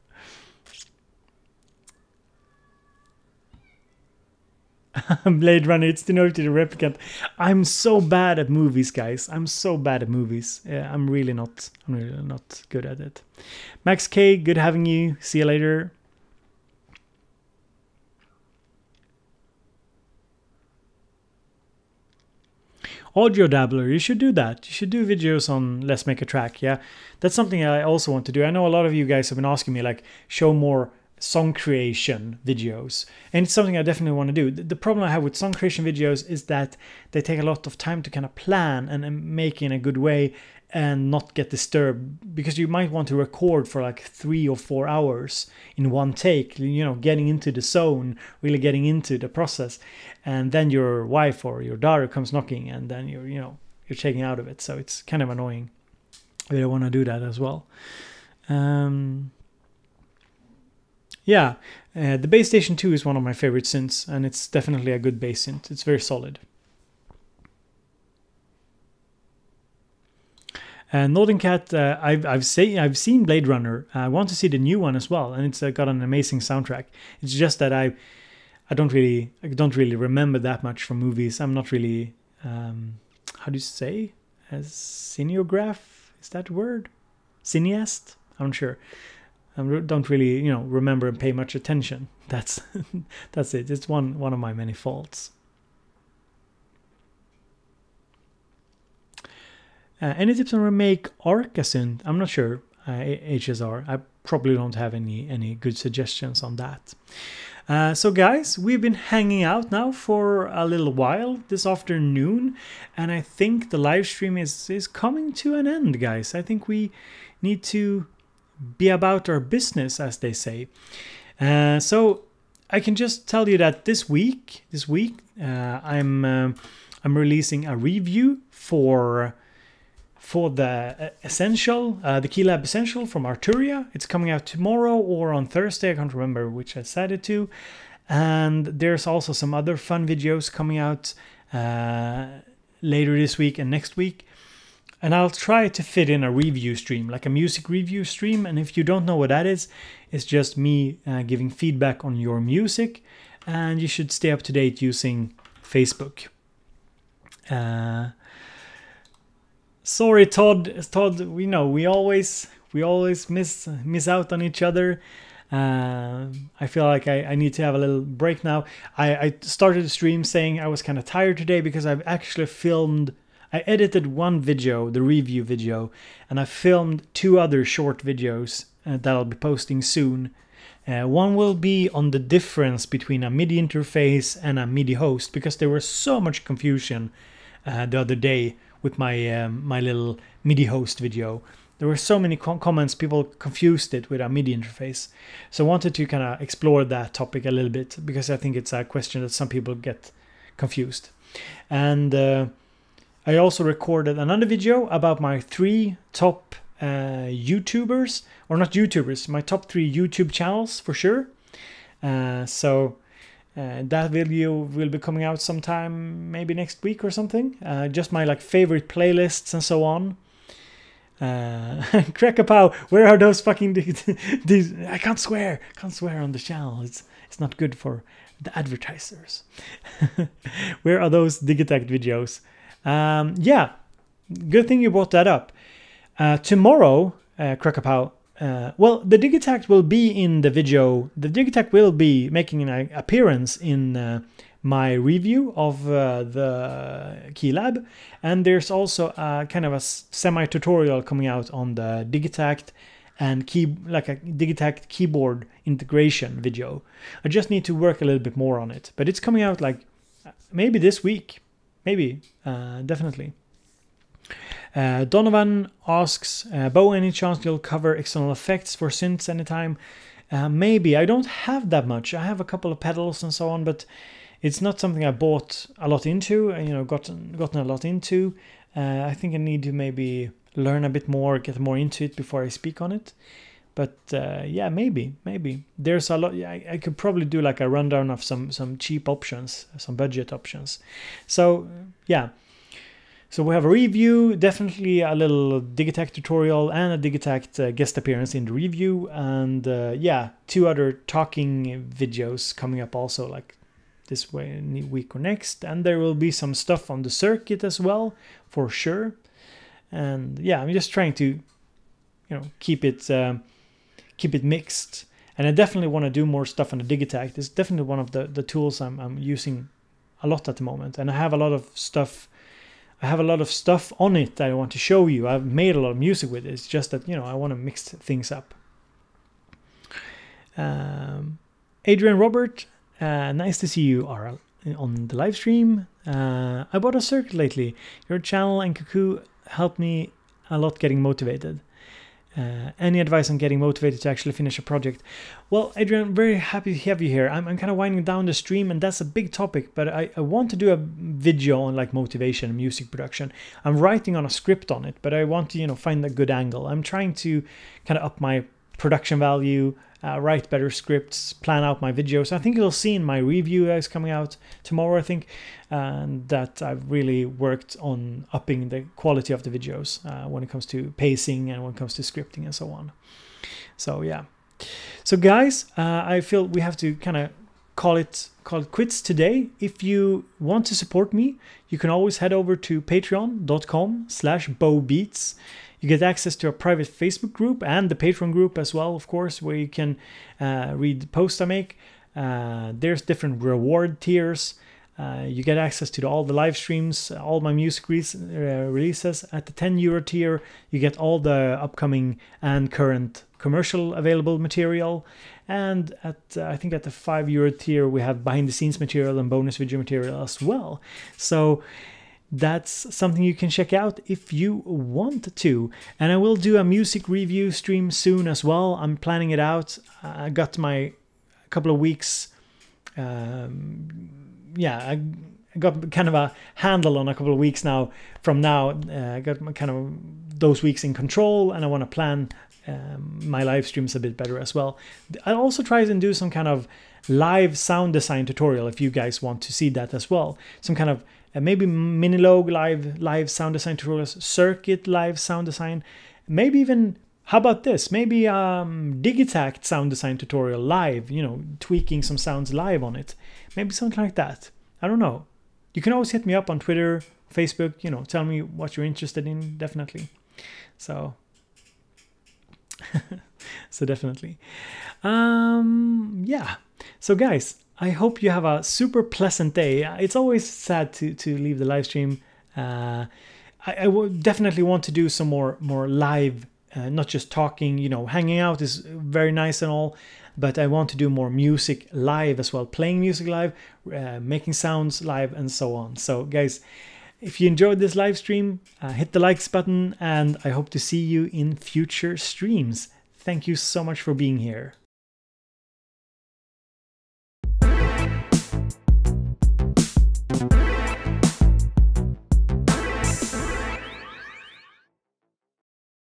Blade Runner, it's the note to the replicant. I'm so bad at movies, guys. I'm so bad at movies. I'm really not good at it. Max K, good having you. See you later. Audio Dabbler, you should do that. You should do videos on Let's Make a Track. Yeah, that's something I also want to do. I know a lot of you guys have been asking me, like, show more song creation videos, and it's something I definitely want to do. The problem I have with song creation videos is that they take a lot of time to kind of plan and make in a good way and not get disturbed, because you might want to record for like 3 or 4 hours in one take, you know, getting into the zone, really getting into the process, and then your wife or your daughter comes knocking, and then you're taken out of it. So it's kind of annoying. I don't want to do that as well. The Bass Station 2 is one of my favorite synths, and it's definitely a good bass synth. It's very solid. Northern Cat, I've seen Blade Runner. I want to see the new one as well, and it's got an amazing soundtrack. It's just that I don't really remember that much from movies. I'm not really how do you say, a cineograph? Is that a word? Cineast? I'm not sure. I don't really remember and pay much attention. That's it. It's one of my many faults. Any tips on remake Arcasynth? I'm not sure. HSR. I probably don't have any good suggestions on that. So guys, we've been hanging out now for a little while this afternoon, and I think the live stream is coming to an end, guys. I think we need to be about our business, as they say. So I can just tell you that this week, I'm releasing a review for the Essential, the Keylab Essential from Arturia. It's coming out tomorrow or on Thursday. I can't remember which I set it to. And there's also some other fun videos coming out later this week and next week. And I'll try to fit in a review stream, like a music review stream. And if you don't know what that is, it's just me giving feedback on your music. And you should stay up to date using Facebook. Sorry, Todd. We know we always miss out on each other. I feel like I need to have a little break now. I started the stream saying I was kind of tired today because I've actually I edited one video, the review video, and I filmed 2 other short videos that I'll be posting soon. One will be on the difference between a MIDI interface and a MIDI host, because there was so much confusion the other day with my my little MIDI host video. There were so many comments, people confused it with a MIDI interface. So I wanted to kind of explore that topic a little bit, because I think it's a question that some people get confused. And I also recorded another video about my 3 top YouTubers, or not YouTubers, my top 3 YouTube channels for sure. So that video will be coming out sometime, maybe next week or something. Just my favorite playlists and so on. Crackapow, where are those fucking these? I can't swear on the channel. It's not good for the advertisers. Where are those Digitakt videos? Yeah, good thing you brought that up. Tomorrow, Crackapow. Well, the Digitakt will be in the video. The Digitakt will be making an appearance in my review of the Keylab, and there's also a kind of a semi-tutorial coming out on the Digitakt and a Digitakt keyboard integration video. I just need to work a little bit more on it, but it's coming out maybe this week, maybe definitely. Donovan asks, Bo, any chance you'll cover external effects for synths anytime? Maybe. I don't have that much. I have a couple of pedals and so on, but it's not something I bought a lot into, gotten a lot into. I think I need to maybe learn a bit more, get more into it before I speak on it. But yeah, maybe. There's a lot. I could probably do a rundown of some cheap options, some budget options. So yeah. So we have a review, definitely a little Digitakt tutorial and a Digitakt guest appearance in the review. And yeah, 2 other talking videos coming up also, this week or next. And there will be some stuff on the circuit as well, for sure. And yeah, I'm just trying to, keep it mixed. And I definitely want to do more stuff on the Digitakt. It's definitely one of the tools I'm using a lot at the moment. And I have a lot of stuff. On it that I want to show you. I've made a lot of music with it. It's just that, I want to mix things up. Adrian Robert, nice to see you are on the live stream. I bought a circuit lately. Your channel and Cuckoo helped me a lot getting motivated. Any advice on getting motivated to actually finish a project? Well, Adrian, very happy to have you here. I'm kind of winding down the stream, and that's a big topic, but I want to do a video on motivation and music production. I'm writing on a script on it, but I want to find a good angle. I'm trying to kind of up my production value, write better scripts, plan out my videos. I think you'll see in my review that is coming out tomorrow, I think, that I've really worked on upping the quality of the videos when it comes to pacing and when it comes to scripting and so on. So yeah. So guys, I feel we have to kind of call it quits today. If you want to support me, you can always head over to patreon.com/bowbeats. You get access to a private Facebook group and the Patreon group as well, of course, where you can read the posts I make. There's different reward tiers. You get access to all the live streams, all my music releases. At the €10 tier, you get all the upcoming and current commercial available material. And at I think at the €5 tier, we have behind the scenes material and bonus video material as well. So that's something you can check out if you want to. And I will do a music review stream soon as well. I'm planning it out. I got my couple of weeks. I got kind of a handle on a couple of weeks now. From now, I got my kind of those weeks in control, and I want to plan my live streams a bit better as well. I'll also try and do some kind of live sound design tutorial if you guys want to see that as well. Some kind of maybe Minilogue live sound design tutorials, Circuit live sound design, maybe even, how about this? Maybe Digitact sound design tutorial live, you know, tweaking some sounds live on it. Maybe something like that. I don't know. You can always hit me up on Twitter, Facebook, you know, tell me what you're interested in, definitely. So, definitely. Yeah. So guys, I hope you have a super pleasant day. It's always sad to leave the live stream. I would definitely want to do some more live, not just talking, you know, hanging out is very nice and all, but I want to do more music live as well, playing music live, making sounds live and so on. So guys, if you enjoyed this live stream, hit the likes button, and I hope to see you in future streams. Thank you so much for being here.